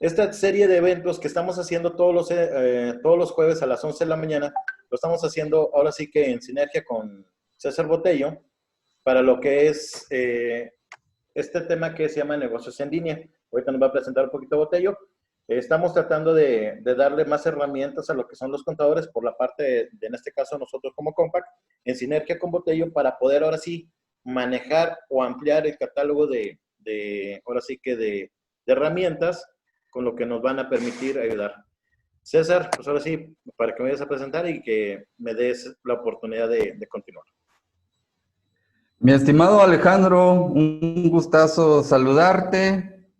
esta serie de eventos que estamos haciendo todos los jueves a las 11 de la mañana, lo estamos haciendo ahora sí que en sinergia con César Botello, para lo que es este tema que se llama negocios en línea. Ahorita nos va a presentar un poquito Botello. Estamos tratando de darle más herramientas a lo que son los contadores por la parte en este caso nosotros como Compact, en sinergia con Botello, para poder ahora sí manejar o ampliar el catálogo ahora sí que de herramientas con lo que nos van a permitir ayudar. César, pues ahora sí, para que me vayas a presentar y que me des la oportunidad de continuar. Mi estimado Alejandro, un gustazo saludarte,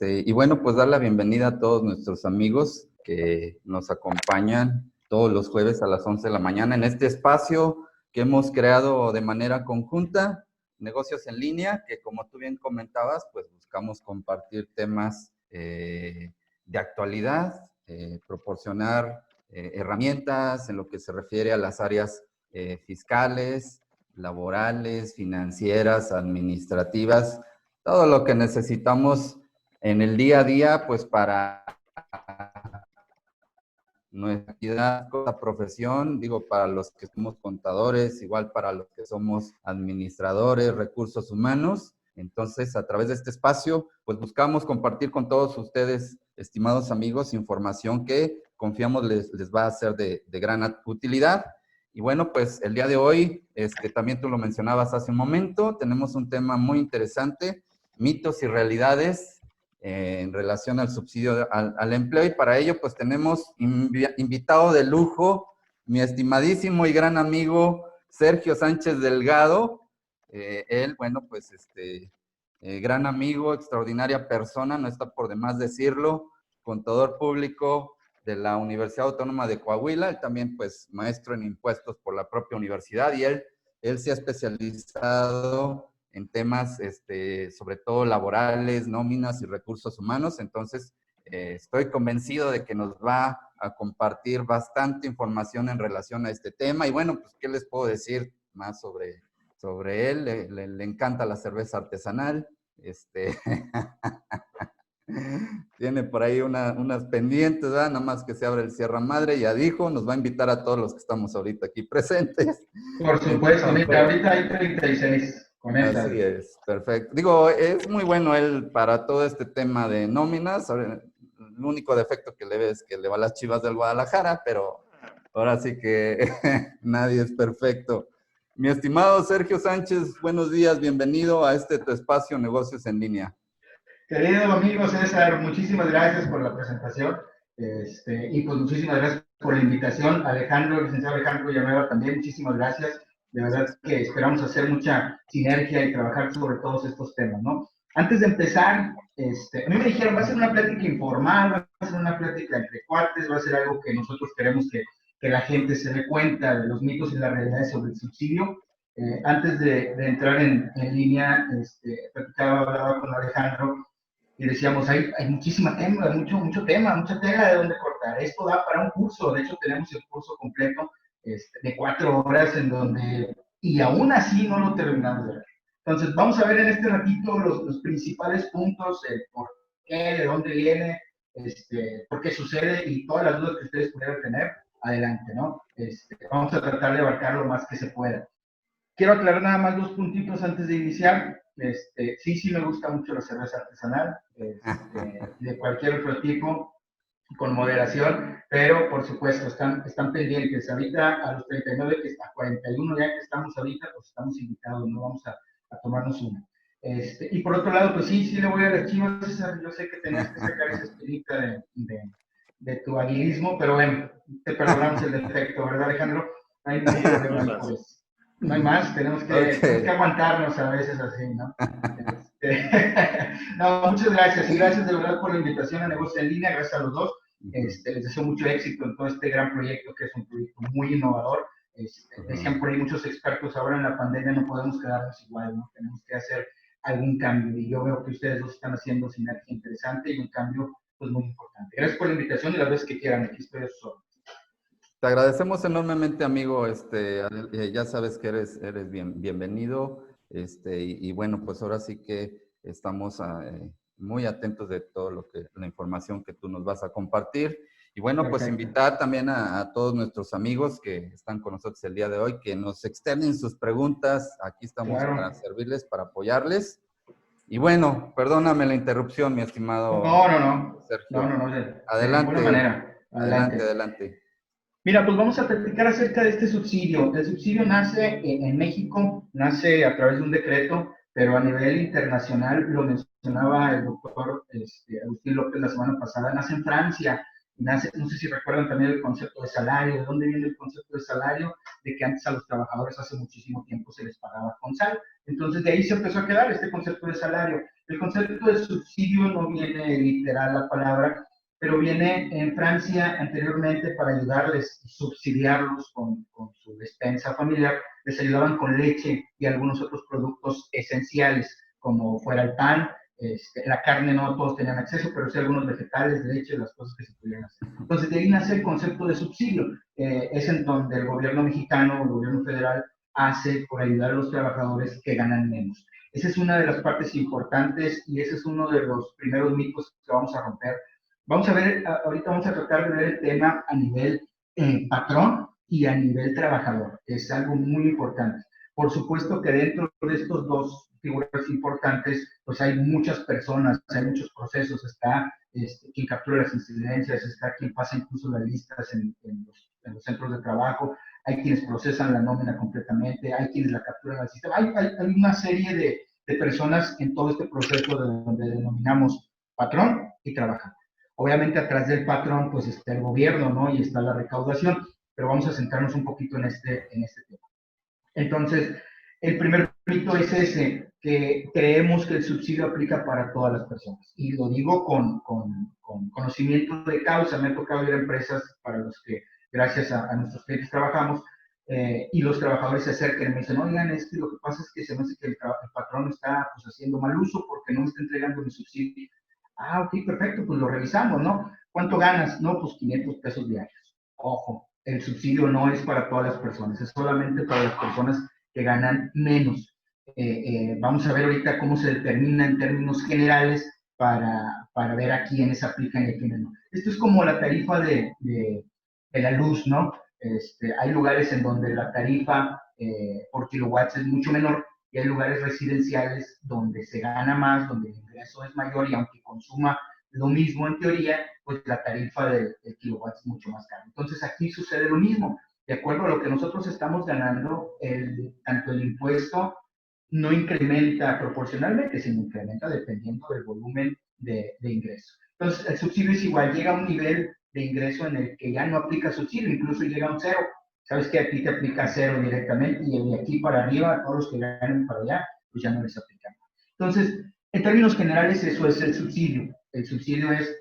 y bueno, pues dar la bienvenida a todos nuestros amigos que nos acompañan todos los jueves a las 11 de la mañana en este espacio que hemos creado de manera conjunta, Negocios en Línea, que como tú bien comentabas, pues buscamos compartir temas de actualidad, proporcionar herramientas en lo que se refiere a las áreas fiscales, laborales, financieras, administrativas, todo lo que necesitamos en el día a día, pues para nuestra profesión, digo, para los que somos contadores, igual para los que somos administradores, recursos humanos. Entonces, a través de este espacio, pues buscamos compartir con todos ustedes, estimados amigos, información que confiamos les va a ser de gran utilidad. Y bueno, pues el día de hoy, también tú lo mencionabas hace un momento, tenemos un tema muy interesante, mitos y realidades en relación al subsidio al empleo, y para ello pues tenemos invitado de lujo, mi estimadísimo y gran amigo Sergio Sánchez Delgado. Él, bueno, pues gran amigo, extraordinaria persona, no está por demás decirlo, contador público de la Universidad Autónoma de Coahuila, él también pues maestro en impuestos por la propia universidad, y él se ha especializado en temas sobre todo laborales, nóminas y recursos humanos. Entonces estoy convencido de que nos va a compartir bastante información en relación a este tema. Y bueno, pues qué les puedo decir más sobre él. Le encanta la cerveza artesanal, tiene por ahí unas pendientes, ¿verdad? Nada más que se abre el Sierra Madre, ya dijo, nos va a invitar a todos los que estamos ahorita aquí presentes. Por supuesto, mira, ahorita hay 36 con esa. Así es, perfecto. Digo, es muy bueno él para todo este tema de nóminas. El único defecto que le ve es que le va a las Chivas del Guadalajara, pero ahora sí que nadie es perfecto. Mi estimado Sergio Sánchez, buenos días, bienvenido a tu espacio Negocios en Línea. Querido amigo César, muchísimas gracias por la presentación y pues muchísimas gracias por la invitación. Alejandro, el licenciado Alejandro Villanueva, también muchísimas gracias. De verdad que esperamos hacer mucha sinergia y trabajar sobre todos estos temas, ¿no? Antes de empezar, a mí me dijeron, va a ser una plática informal, va a ser una plática entre cuates, va a ser algo que nosotros queremos que la gente se dé cuenta de los mitos y las realidades sobre el subsidio. Antes de entrar en línea, hablaba con Alejandro y decíamos, hay muchísima tema, mucho tema, mucha tela de dónde cortar. Esto da para un curso, de hecho tenemos el curso completo de 4 horas en donde, y aún así no lo terminamos de ver. Entonces vamos a ver en este ratito los principales puntos, por qué, de dónde viene, por qué sucede y todas las dudas que ustedes pudieran tener, adelante, ¿no? Vamos a tratar de abarcar lo más que se pueda. Quiero aclarar nada más 2 puntitos antes de iniciar. Sí me gusta mucho la cerveza artesanal, de cualquier otro tipo, con moderación, pero por supuesto están pendientes. Ahorita a los 39, a 41 ya que estamos ahorita, pues estamos invitados, no vamos a tomarnos una. Y por otro lado, pues sí le voy a las Chivas, César. Yo sé que tenías que sacar esa espinita de tu aguilismo, pero bueno, te perdonamos el defecto, ¿verdad, Alejandro? No hay problema por eso. No hay más, tenemos que aguantarnos a veces así, ¿no? No, muchas gracias, y gracias de verdad por la invitación a Negocios en Línea, gracias a los dos. Les deseo mucho éxito en todo este gran proyecto, que es un proyecto muy innovador. Decían por ahí muchos expertos, ahora en la pandemia no podemos quedarnos igual, ¿no? Tenemos que hacer algún cambio, y yo veo que ustedes dos están haciendo sinergia interesante y un cambio pues muy importante. Gracias por la invitación y las veces que quieran, aquí estoy a sus órdenes. Te agradecemos enormemente, amigo. Ya sabes que eres bienvenido. Y bueno, pues ahora sí que estamos muy atentos de todo la información que tú nos vas a compartir. Y bueno, pues Perfecto. invitar también a todos nuestros amigos que están con nosotros el día de hoy, que nos externen sus preguntas. Aquí estamos Claro. para servirles, para apoyarles. Y bueno, perdóname la interrupción, mi estimado No, no, no. No, Sergio. no, no, de ninguna Adelante, manera. adelante, Adelante. adelante. Mira, pues vamos a platicar acerca de este subsidio. El subsidio nace en México, nace a través de un decreto, pero a nivel internacional, lo mencionaba el doctor Agustín López la semana pasada, nace en Francia. Nace, no sé si recuerdan también el concepto de salario. ¿De dónde viene el concepto de salario? De que antes a los trabajadores hace muchísimo tiempo se les pagaba con sal. Entonces de ahí se empezó a quedar este concepto de salario. El concepto de subsidio no viene literal la palabra, pero viene en Francia anteriormente para ayudarles y subsidiarlos con su despensa familiar. Les ayudaban con leche y algunos otros productos esenciales, como fuera el pan, la carne no todos tenían acceso, pero sí algunos vegetales, leche, las cosas que se pudieran hacer. Entonces, de ahí nace el concepto de subsidio. Es en donde el gobierno mexicano, el gobierno federal, hace por ayudar a los trabajadores que ganan menos. Esa es una de las partes importantes y ese es uno de los primeros mitos que vamos a romper. Vamos a ver, ahorita vamos a tratar de ver el tema a nivel patrón y a nivel trabajador. Es algo muy importante. Por supuesto que dentro de estos dos figuras importantes, pues hay muchas personas, hay muchos procesos. Está quien captura las incidencias, está quien pasa incluso las listas en los centros de trabajo, hay quienes procesan la nómina completamente, hay quienes la capturan al sistema. Hay una serie de personas en todo este proceso donde denominamos patrón y trabajador. Obviamente atrás del patrón pues está el gobierno, ¿no? Y está la recaudación, pero vamos a centrarnos un poquito en este tema. Entonces, el primer mito es ese, que creemos que el subsidio aplica para todas las personas. Y lo digo con conocimiento de causa. Me ha tocado ir a empresas para los que, gracias a nuestros clientes, trabajamos, y los trabajadores se acercan y me dicen, oigan, lo que pasa es que se me hace que el patrón está pues, haciendo mal uso porque no me está entregando mi subsidio. Ah, ok, perfecto, pues lo revisamos, ¿no? ¿Cuánto ganas? No, pues 500 pesos diarios. Ojo, el subsidio no es para todas las personas, es solamente para las personas que ganan menos. Vamos a ver ahorita cómo se determina en términos generales para ver a quiénes aplican y a quiénes no. Esto es como la tarifa de la luz, ¿no? Hay lugares en donde la tarifa por kilowatts es mucho menor y hay lugares residenciales donde se gana más, donde el ingreso es mayor y aunque consuma lo mismo en teoría, pues la tarifa del kilowatt es mucho más cara. Entonces aquí sucede lo mismo. De acuerdo a lo que nosotros estamos ganando, tanto el impuesto no incrementa proporcionalmente, sino incrementa dependiendo del volumen de ingreso. Entonces el subsidio es igual, llega a un nivel de ingreso en el que ya no aplica subsidio, incluso llega a un cero. Sabes que aquí te aplica cero directamente y de aquí para arriba, a todos los que ganan para allá, pues ya no les aplica. Entonces, en términos generales, eso es el subsidio. El subsidio es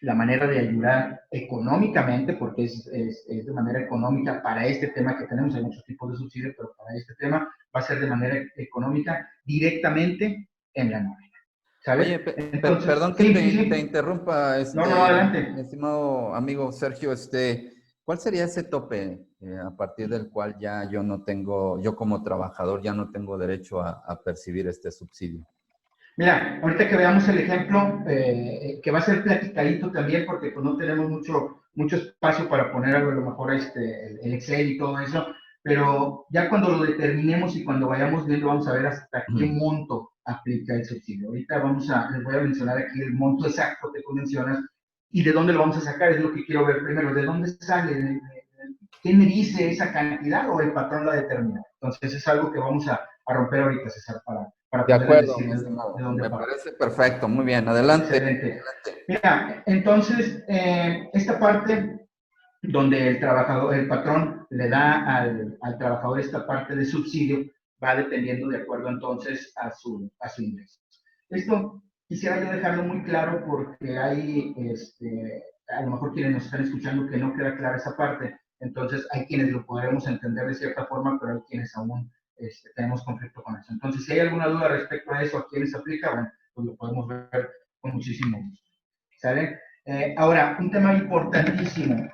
la manera de ayudar económicamente, porque es de manera económica para este tema que tenemos. Hay muchos tipos de subsidio, pero para este tema va a ser de manera económica directamente en la nómina. Oye, ¿Sale? Entonces, perdón que te interrumpa, no, adelante. mi estimado amigo Sergio, ¿cuál sería ese tope a partir del cual ya yo no tengo, yo como trabajador ya no tengo derecho a percibir este subsidio? Mira, ahorita que veamos el ejemplo, que va a ser platicadito también, porque pues no tenemos mucho espacio para poner a lo mejor el Excel y todo eso, pero ya cuando lo determinemos y cuando vayamos viendo, vamos a ver hasta qué monto aplica el subsidio. Ahorita les voy a mencionar aquí el monto exacto que tú mencionas y de dónde lo vamos a sacar, es lo que quiero ver primero, de dónde sale, quién me dice esa cantidad o el patrón la determina. Entonces es algo que vamos a romper ahorita, César, para De poder acuerdo, decir mi estimado. de dónde Me va. parece perfecto, muy bien, adelante. Excelente. Mira, entonces, esta parte donde el patrón le da al trabajador esta parte de subsidio, va dependiendo de acuerdo entonces a su ingreso. Esto quisiera yo dejarlo muy claro porque hay, a lo mejor quienes nos están escuchando que no queda clara esa parte, entonces hay quienes lo podremos entender de cierta forma, pero hay quienes aún tenemos conflicto con eso. Entonces, si hay alguna duda respecto a eso, a quiénes aplica, bueno, pues lo podemos ver con muchísimo gusto. ¿Sale? Ahora, un tema importantísimo.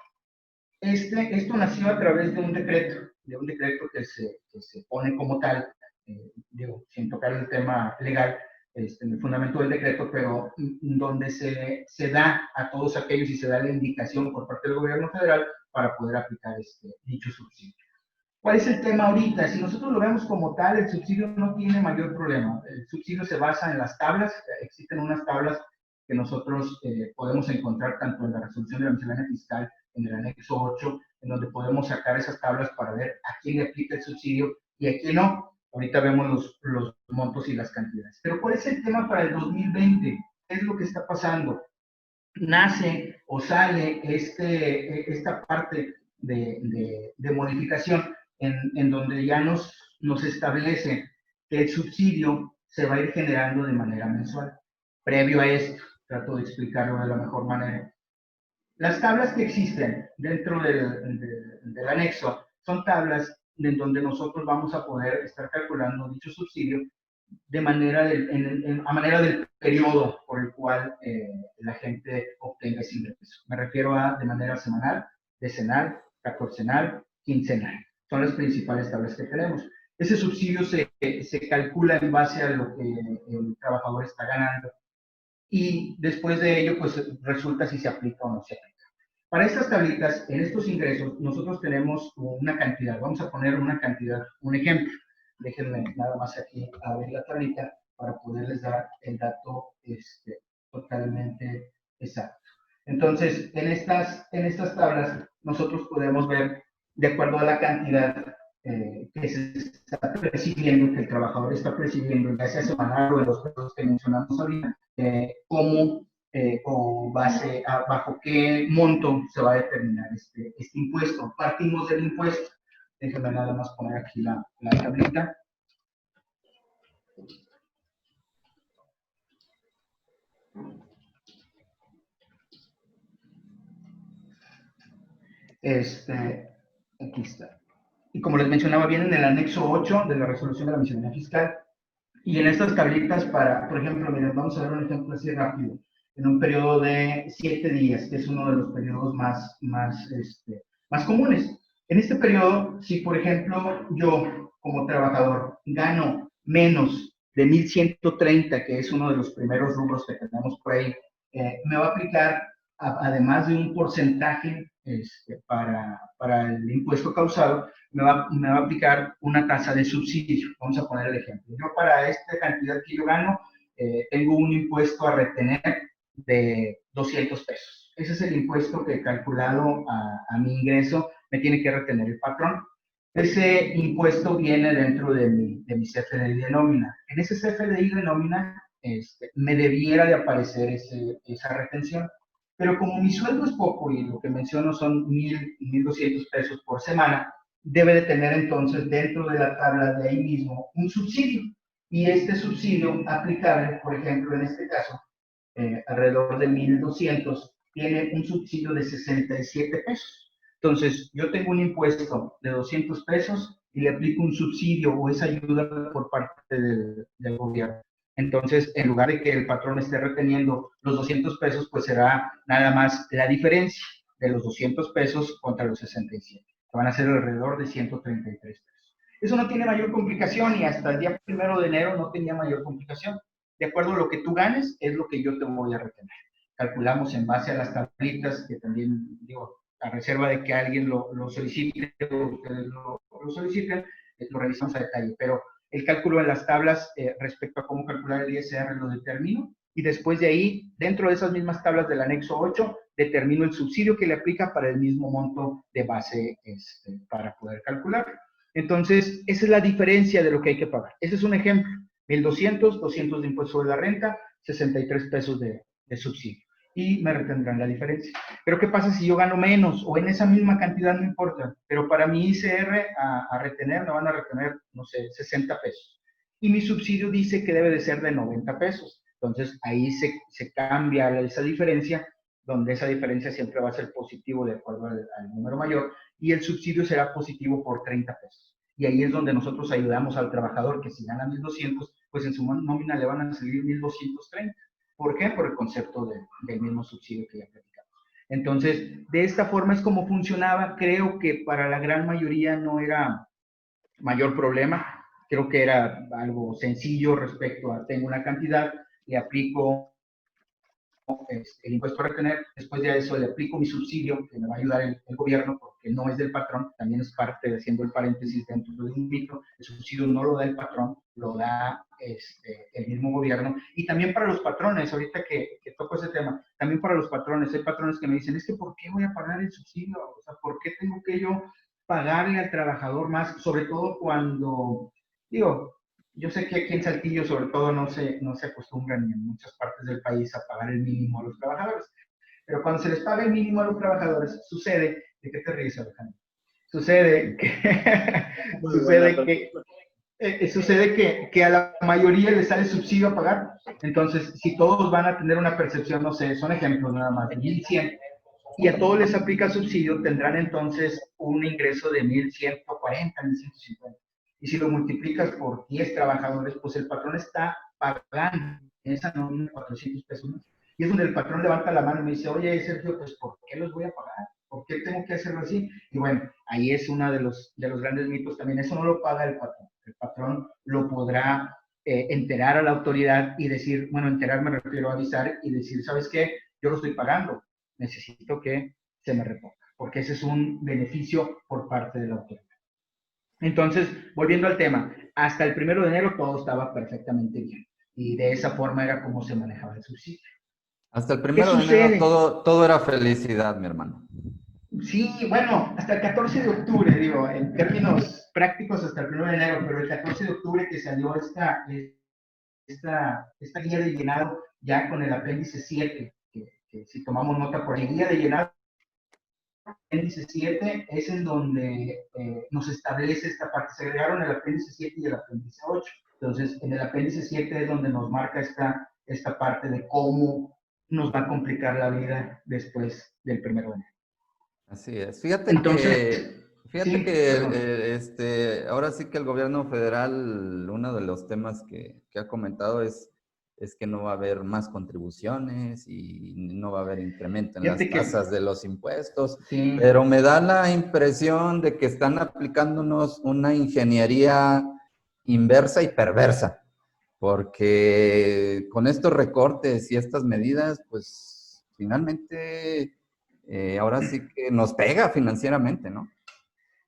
Esto nació a través de un decreto que se pone como tal, digo, sin tocar el tema legal, en el fundamento del decreto, pero donde se da a todos aquellos y se da la indicación por parte del gobierno federal para poder aplicar dicho subsidio. ¿Cuál es el tema ahorita? Si nosotros lo vemos como tal, el subsidio no tiene mayor problema. El subsidio se basa en las tablas. Existen unas tablas que nosotros podemos encontrar tanto en la resolución de la miscelánea fiscal, en el anexo 8, en donde podemos sacar esas tablas para ver a quién le aplica el subsidio y a quién no. Ahorita vemos los montos y las cantidades. Pero ¿cuál es el tema para el 2020? ¿Qué es lo que está pasando? Nace o sale esta parte de modificación en donde ya nos establece que el subsidio se va a ir generando de manera mensual. Previo a esto, trato de explicarlo de la mejor manera. Las tablas que existen dentro del anexo son tablas en donde nosotros vamos a poder estar calculando dicho subsidio de manera a manera del periodo por el cual la gente obtenga ese ingreso. Me refiero a de manera semanal, decenal, catorcenal, quincenal. Son las principales tablas que tenemos. Ese subsidio se calcula en base a lo que el trabajador está ganando y después de ello, pues resulta si se aplica o no se aplica. Para estas tablitas, en estos ingresos, nosotros tenemos una cantidad. Vamos a poner una cantidad, un ejemplo. Déjenme nada más aquí abrir la tablita para poderles dar el dato totalmente exacto. Entonces, en estas tablas, nosotros podemos ver, de acuerdo a la cantidad que se está percibiendo, que el trabajador está percibiendo, ya sea semanal o en los pesos que mencionamos ahorita, cómo o bajo qué monto se va a determinar este impuesto. Partimos del impuesto. Déjenme nada más poner aquí la tablita. Aquí está. Y como les mencionaba, viene en el anexo 8 de la resolución de la miscelánea fiscal. Y en estas tablitas por ejemplo, miren, vamos a ver un ejemplo así rápido. En un periodo de 7 días, que es uno de los periodos más comunes. En este periodo, si por ejemplo yo como trabajador gano menos de 1,130, que es uno de los primeros rubros que tenemos por ahí, me va a aplicar, además de un porcentaje para el impuesto causado, me va a aplicar una tasa de subsidio. Vamos a poner el ejemplo. Yo para esta cantidad que yo gano, tengo un impuesto a retener de 200 pesos. Ese es el impuesto que calculado a mi ingreso me tiene que retener el patrón. Ese impuesto viene dentro de mi CFDI de nómina. En ese CFDI de nómina me debiera de aparecer esa retención. Pero como mi sueldo es poco y lo que menciono son 1,200 pesos por semana, debe de tener entonces dentro de la tabla de ahí mismo un subsidio. Y este subsidio aplicable, por ejemplo, en este caso, alrededor de 1,200, tiene un subsidio de 67 pesos. Entonces, yo tengo un impuesto de 200 pesos y le aplico un subsidio o esa ayuda por parte del gobierno. Entonces, en lugar de que el patrón esté reteniendo los 200 pesos, pues será nada más la diferencia de los 200 pesos contra los 67, que van a ser alrededor de 133 pesos. Eso no tiene mayor complicación y hasta el día 1 de enero no tenía mayor complicación. De acuerdo a lo que tú ganes, es lo que yo te voy a retener. Calculamos en base a las tablitas, que también, digo, a reserva de que alguien lo solicite o ustedes lo soliciten, lo revisamos a detalle, pero el cálculo en las tablas respecto a cómo calcular el ISR lo determino y después de ahí, dentro de esas mismas tablas del anexo 8, determino el subsidio que le aplica para el mismo monto de base para poder calcular. Entonces, esa es la diferencia de lo que hay que pagar. Ese es un ejemplo. 1,200, 200 de impuesto sobre la renta, 63 pesos de subsidio. Y me retendrán la diferencia. Pero ¿qué pasa si yo gano menos o en esa misma cantidad? No importa. Pero para mi ISR a retener, me van a retener, no sé, 60 pesos. Y mi subsidio dice que debe de ser de 90 pesos. Entonces, ahí se cambia esa diferencia, donde esa diferencia siempre va a ser positivo de acuerdo al número mayor, y el subsidio será positivo por 30 pesos. Y ahí es donde nosotros ayudamos al trabajador que si gana 1,200, pues en su nómina le van a salir 1,230. ¿Por qué? Por el concepto del mismo subsidio que ya platicamos. Entonces, de esta forma es como funcionaba. Creo que para la gran mayoría no era mayor problema. creo que era algo sencillo respecto a tengo una cantidad, le aplico el impuesto a retener, después de eso le aplico mi subsidio, que me va a ayudar el gobierno, porque no es del patrón, también es parte, de, haciendo el paréntesis dentro de un mito, el subsidio no lo da el patrón, lo da el mismo gobierno, y también para los patrones, ahorita que toco ese tema, también para los patrones, hay patrones que me dicen, es que ¿por qué voy a pagar el subsidio? O sea, ¿por qué tengo que yo pagarle al trabajador más? Sobre todo cuando, digo, yo sé que aquí en Saltillo, sobre todo, no se acostumbran ni en muchas partes del país a pagar el mínimo a los trabajadores. Pero cuando se les paga el mínimo a los trabajadores, sucede, ¿de qué te ríes, Alejandro? Sucede que, sucede que a la mayoría les sale subsidio a pagar. Entonces, si todos van a tener una percepción, no sé, son ejemplos nada más, de 1,100, y a todos les aplica subsidio, tendrán entonces un ingreso de 1,140, 1,150. Y si lo multiplicas por 10 trabajadores, pues el patrón está pagando esa nómina 400 pesos más. Y es donde el patrón levanta la mano y me dice, oye, Sergio, pues ¿por qué los voy a pagar? ¿Por qué tengo que hacerlo así? Y bueno, ahí es uno de los grandes mitos también. Eso no lo paga el patrón. El patrón lo podrá enterar a la autoridad y decir, bueno, enterar me refiero a avisar y decir, ¿sabes qué? Yo lo estoy pagando. Necesito que se me reponga, porque ese es un beneficio por parte de la autoridad. Entonces, volviendo al tema, hasta el 1 de enero todo estaba perfectamente bien. Y de esa forma era como se manejaba el subsidio. Hasta el ¿Qué 1 de enero sucede? todo era felicidad, mi hermano. Sí, bueno, hasta el 14 de octubre, digo, en términos prácticos hasta el 1 de enero, pero el 14 de octubre que salió esta guía de llenado ya con el apéndice 7, que si tomamos nota por ahí, guía de llenado apéndice 7 es en donde nos establece esta parte. Se agregaron el apéndice 7 y el apéndice 8. Entonces, en el apéndice 7 es donde nos marca esta parte de cómo nos va a complicar la vida después del 1 de enero. Así es. Fíjate Entonces, fíjate sí, que perdón. ahora sí que el gobierno federal, uno de los temas que ha comentado es que no va a haber más contribuciones y no va a haber incremento en las Fíjate que, tasas de los impuestos, sí, pero me da la impresión de que están aplicándonos una ingeniería inversa y perversa, porque con estos recortes y estas medidas, pues finalmente ahora sí que nos pega financieramente, ¿no?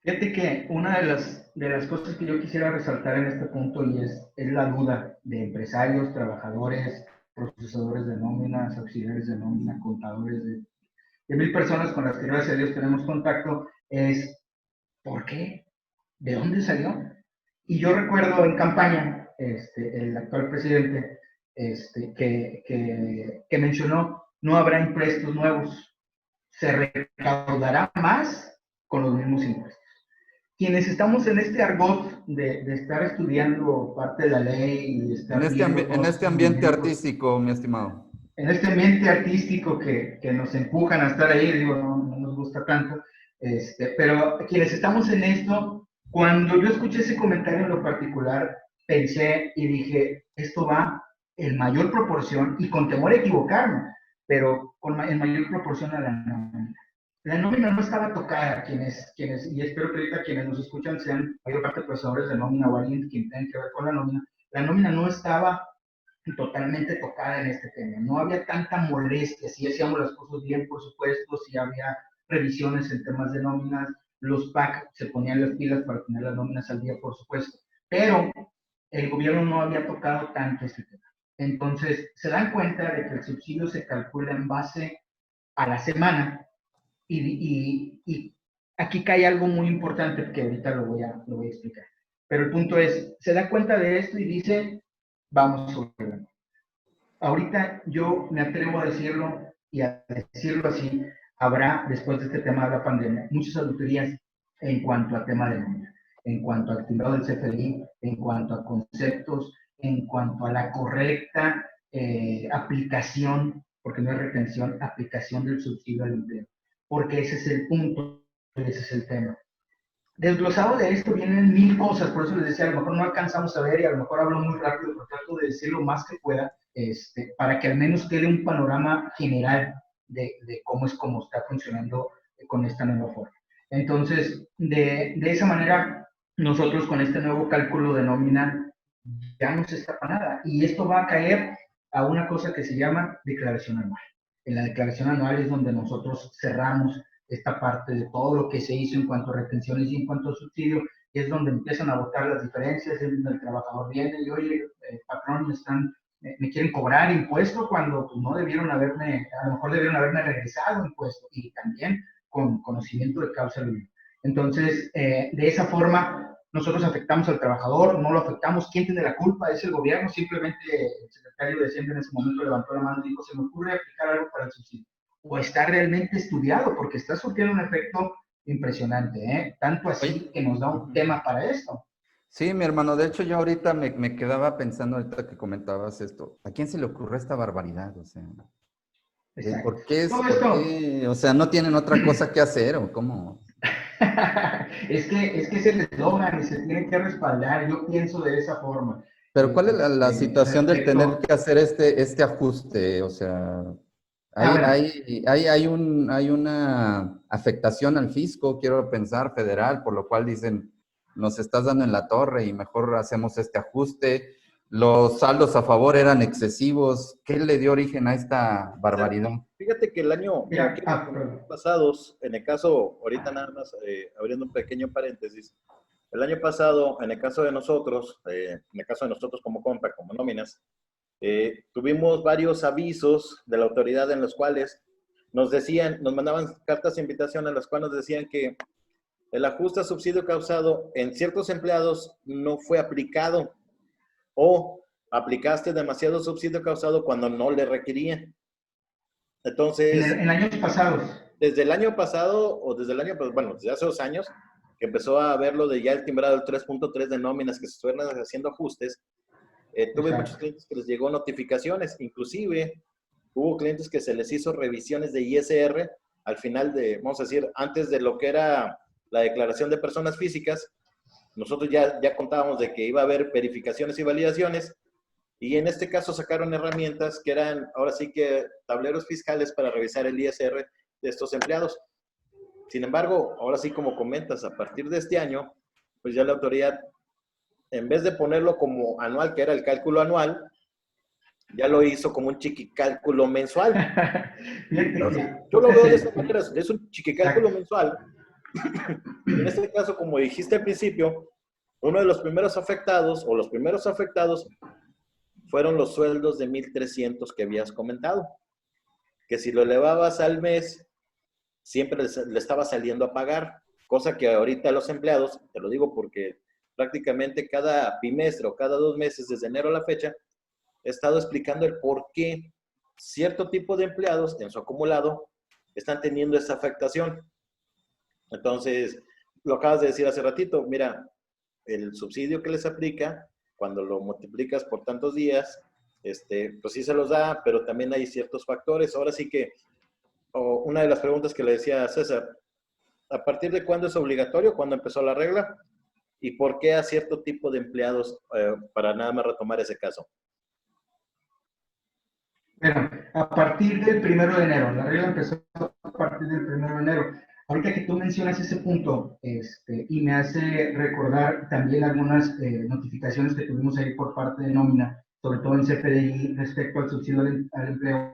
fíjate que una de las cosas que yo quisiera resaltar en este punto y es la duda de empresarios, trabajadores, procesadores de nóminas, auxiliares de nómina, contadores de 1,000 personas con las que gracias a Dios tenemos contacto, es ¿por qué? ¿De dónde salió? Y yo recuerdo en campaña, el actual presidente, que mencionó, no habrá impuestos nuevos, se recaudará más con los mismos impuestos. Quienes estamos en este argot de estar estudiando parte de la ley y de estar viendo En todos este estos ambiente movimientos, artístico, mi estimado. en este ambiente artístico que nos empujan a estar ahí, digo, no nos gusta tanto, pero quienes estamos en esto, cuando yo escuché ese comentario en lo particular, pensé y dije, esto va en mayor proporción, y con temor a equivocarme, pero en mayor proporción a la nómina. La nómina no estaba tocada, y espero que ahorita quienes nos escuchan sean mayor parte procesadores de nómina o alguien que tenga que ver con la nómina no estaba totalmente tocada en este tema. No había tanta molestia, si hacíamos las cosas bien, por supuesto, si había revisiones en temas de nóminas, los PAC se ponían las pilas para tener las nóminas al día, por supuesto, pero el gobierno no había tocado tanto este tema. Entonces, se dan cuenta de que el subsidio se calcula en base a la semana y aquí cae algo muy importante que ahorita lo voy a explicar. Pero el punto es, se da cuenta de esto y dice, vamos sobre la. Ahorita yo me atrevo a decirlo y a decirlo así, habrá, después de este tema de la pandemia, muchas auditorías en cuanto a tema de nómina, en cuanto al timbrado del CFDI, en cuanto a conceptos, en cuanto a la correcta aplicación, porque no es retención, aplicación del subsidio al empleo, porque ese es el punto, ese es el tema. Desglosado de esto vienen 1,000 cosas, por eso les decía, a lo mejor no alcanzamos a ver y a lo mejor hablo muy rápido, pero trato de decir lo más que pueda, para que al menos quede un panorama general de cómo está funcionando con esta nueva forma. Entonces, de esa manera, nosotros con este nuevo cálculo de nómina ya no se escapa nada. Y esto va a caer a una cosa que se llama declaración anual. En la declaración anual es donde nosotros cerramos esta parte de todo lo que se hizo en cuanto a retenciones y en cuanto a subsidio, es donde empiezan a votar las diferencias, es donde el trabajador viene y, oye, patrón, me quieren cobrar impuesto cuando pues, no debieron haberme, a lo mejor debieron haberme regresado impuesto, y también con conocimiento de causa libre. Entonces, de esa forma, nosotros afectamos al trabajador, no lo afectamos. ¿Quién tiene la culpa? Es el gobierno. Simplemente el secretario de Hacienda en ese momento levantó la mano y dijo, se me ocurre aplicar algo para el subsidio. O está realmente estudiado, porque está surtiendo un efecto impresionante, ¿eh? Tanto así que nos da un tema para esto. Sí, mi hermano, de hecho yo ahorita me quedaba pensando ahorita que comentabas esto, ¿a quién se le ocurre esta barbaridad? O sea, ¿por qué Todo esto... o sea, no tienen otra cosa que hacer o cómo? es que es el eslogan y se tiene que respaldar, yo pienso de esa forma. Pero ¿cuál es la situación del tener que hacer este ajuste? O sea, hay una afectación al fisco, quiero pensar, federal, por lo cual dicen, nos estás dando en la torre y mejor hacemos este ajuste. Los saldos a favor eran excesivos. ¿Qué le dio origen a esta barbaridad? Fíjate que el año pasados, en el caso, ahorita nada más abriendo un pequeño paréntesis, el año pasado, en el caso de nosotros como compa, como nóminas, tuvimos varios avisos de la autoridad en los cuales nos mandaban cartas de invitación en las cuales nos decían que el ajuste a subsidio causado en ciertos empleados no fue aplicado o aplicaste demasiado subsidio causado cuando no le requerían. Entonces, en años pasados. Desde el año pasado, o desde el año, bueno, desde hace 2 años, que empezó a verlo de ya el timbrado del 3.3 de nóminas que se estuvieron haciendo ajustes, tuve muchos clientes que les llegó notificaciones, inclusive hubo clientes que se les hizo revisiones de ISR al final de, vamos a decir, antes de lo que era la declaración de personas físicas, nosotros ya contábamos de que iba a haber verificaciones y validaciones, y en este caso sacaron herramientas que eran, ahora sí que tableros fiscales para revisar el ISR de estos empleados. Sin embargo, ahora sí, como comentas, a partir de este año, pues ya la autoridad, en vez de ponerlo como anual, que era el cálculo anual, ya lo hizo como un chiquicálculo mensual. Yo lo veo de esa manera, es un chiquicálculo mensual. En este caso, como dijiste al principio, uno de los primeros afectados, o los primeros afectados, fueron los sueldos de 1,300 que habías comentado. Que si lo elevabas al mes, siempre le estaba saliendo a pagar, cosa que ahorita los empleados, te lo digo porque prácticamente cada bimestre o cada 2 meses, desde enero a la fecha, he estado explicando el por qué cierto tipo de empleados en su acumulado están teniendo esa afectación. Entonces, lo acabas de decir hace ratito, mira, el subsidio que les aplica, cuando lo multiplicas por tantos días, pues sí se los da, pero también hay ciertos factores. Ahora sí que, una de las preguntas que le decía a César, ¿a partir de cuándo es obligatorio? ¿Cuándo empezó la regla? ¿Y por qué a cierto tipo de empleados? Para nada más retomar ese caso. Bueno, a partir del 1 de enero, la regla empezó a partir del 1 de enero. Ahorita que tú mencionas ese punto, y me hace recordar también algunas notificaciones que tuvimos ahí por parte de nómina, sobre todo en CFDI, respecto al subsidio al empleo.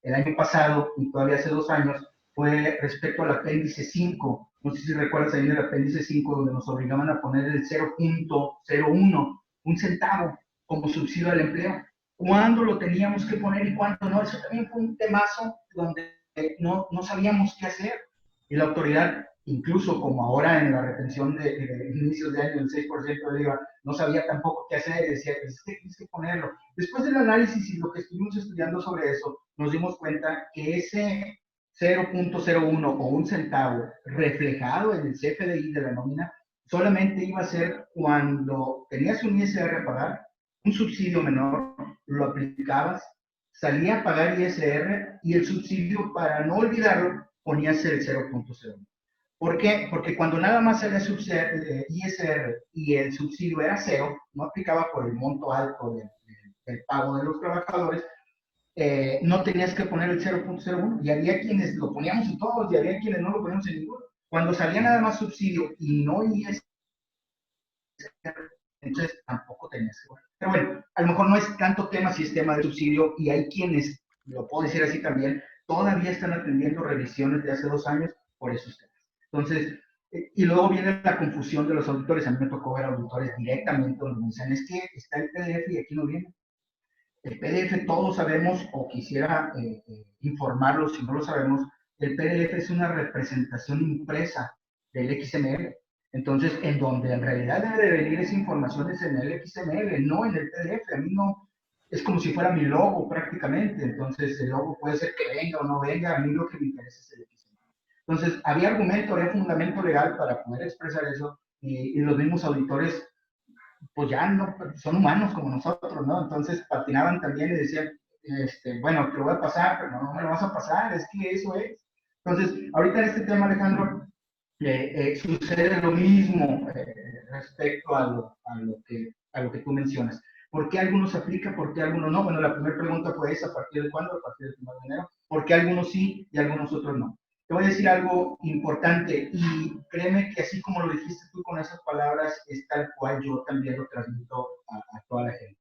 El año pasado, y todavía hace 2 años, fue respecto al apéndice 5. No sé si recuerdas ahí en el apéndice 5, donde nos obligaban a poner el 0.01, un centavo, como subsidio al empleo. ¿Cuándo lo teníamos que poner y cuándo no? Eso también fue un temazo donde no sabíamos qué hacer. Y la autoridad, incluso como ahora en la retención de inicios de año, el 6% de IVA, no sabía tampoco qué hacer y decía, pues es que tienes que ponerlo. Después del análisis y lo que estuvimos estudiando sobre eso, nos dimos cuenta que ese 0.01 o un centavo reflejado en el CFDI de la nómina solamente iba a ser cuando tenías un ISR a pagar, un subsidio menor, lo aplicabas, salía a pagar ISR y el subsidio, para no olvidarlo, ponías el 0.01. ¿Por qué? Porque cuando nada más salía ISR y el subsidio era 0, no aplicaba por el monto alto del pago de los trabajadores, no tenías que poner el 0.01, y había quienes lo poníamos en todos y había quienes no lo poníamos en ninguno. Cuando salía nada más subsidio y no ISR, entonces tampoco tenías que guardar. Pero bueno, a lo mejor no es tanto tema si es tema de subsidio, y hay quienes, lo puedo decir así también, todavía están atendiendo revisiones de hace 2 años por esos temas. Entonces, y luego viene la confusión de los auditores. A mí me tocó ver auditores directamente donde me dicen, es que está el PDF y aquí no viene. El PDF todos sabemos, o quisiera informarlos si no lo sabemos, el PDF es una representación impresa del XML. Entonces, en donde en realidad debe de venir esa información es en el XML, no en el PDF. A mí no, es como si fuera mi logo prácticamente. Entonces, el logo puede ser que venga o no venga, a mí lo que me interesa es el XML. Entonces, había fundamento legal para poder expresar eso, y los mismos auditores, pues ya no, son humanos como nosotros, ¿no? Entonces patinaban también y decían, bueno, te lo voy a pasar, pero no me lo vas a pasar, es que eso es. Entonces, ahorita en este tema, Alejandro, sucede lo mismo respecto a lo que tú mencionas. ¿Por qué algunos aplican, por qué algunos no? Bueno, la primera pregunta fue esa: ¿a partir de cuándo? A partir del 1 de enero. ¿Por qué algunos sí y algunos otros no? Te voy a decir algo importante, y créeme que así como lo dijiste tú con esas palabras, es tal cual yo también lo transmito a toda la gente.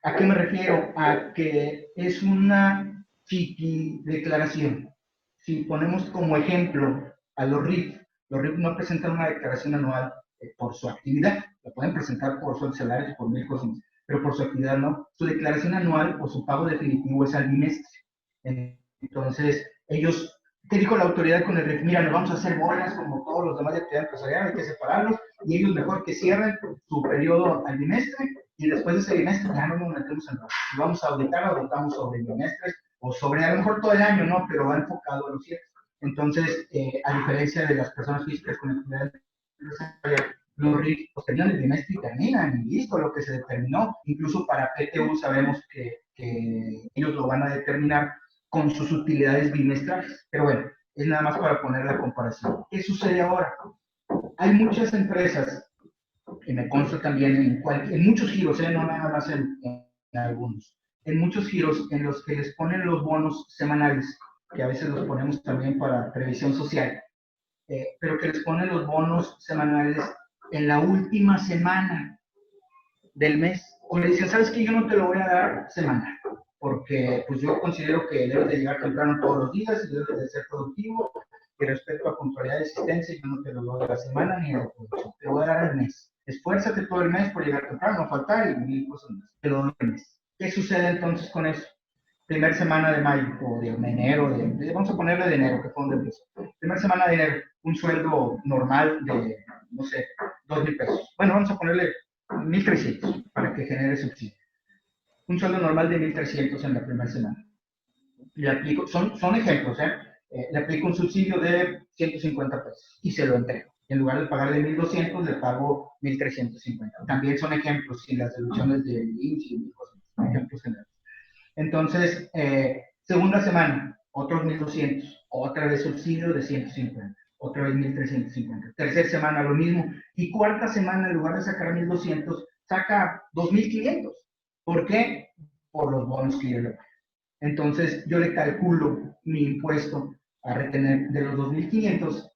¿A qué me refiero? A que es una chiqui declaración. Si ponemos como ejemplo a los RIF no presentan una declaración anual por su actividad. La pueden presentar por sus salarios, por mil cosas, pero por su actividad no. Su declaración anual o su pago definitivo es al bimestre. Entonces, ellos, ¿qué dijo la autoridad con el RIF? Mira, nos vamos a hacer bolas como todos los demás de actividad empresarial, hay que separarlos, y ellos mejor que cierren su periodo al bimestre, y después de ese bimestre ya no nos metemos en nada. Si vamos a auditar, auditamos sobre bimestres, o sobre a lo mejor todo el año, ¿no? Pero va enfocado a los cierres. Entonces, a diferencia de las personas físicas con actividad empresarial, los RIF tenían el bimestre y terminan, y listo, lo que se determinó. Incluso para PTU sabemos que ellos lo van a determinar con sus utilidades bimestrales. Pero bueno, es nada más para poner la comparación. ¿Qué sucede ahora? Hay muchas empresas, y me consta también en muchos giros, no nada más en algunos, en muchos giros en los que les ponen los bonos semanales, que a veces los ponemos también para previsión social, pero que les ponen los bonos semanales en la última semana del mes, o le dicen, ¿sabes qué? Yo no te lo voy a dar semanal, porque pues yo considero que debes de llegar temprano todos los días y debes de ser productivo, y respecto a puntualidad de existencia, yo no te lo doy a la semana ni a la producción, te lo voy a dar al mes. Esfuérzate todo el mes por llegar temprano, no faltar y mil cosas más, te lo doy al mes. ¿Qué sucede entonces con eso? Primera semana de mayo o de enero, vamos a ponerle de enero, que fue donde empezó. Primera semana de enero, un sueldo normal de, no sé, 2,000 pesos. Bueno, vamos a ponerle 1,300 para que genere subsidio. Un sueldo normal de 1,300 en la primera semana. Le aplico, son ejemplos, le aplico un subsidio de 150 pesos y se lo entrego. En lugar de pagarle 1,200, le pago 1,350. También son ejemplos, sin las deducciones de IMSS y mil cosas, ejemplos generales. Entonces, segunda semana, otros 1,200, otra vez subsidio de 150, otra vez 1,350. Tercera semana, lo mismo. Y cuarta semana, en lugar de sacar 1,200, saca 2,500. ¿Por qué? Por los bonos que yo le pago. Entonces, yo le calculo mi impuesto a retener de los 2,500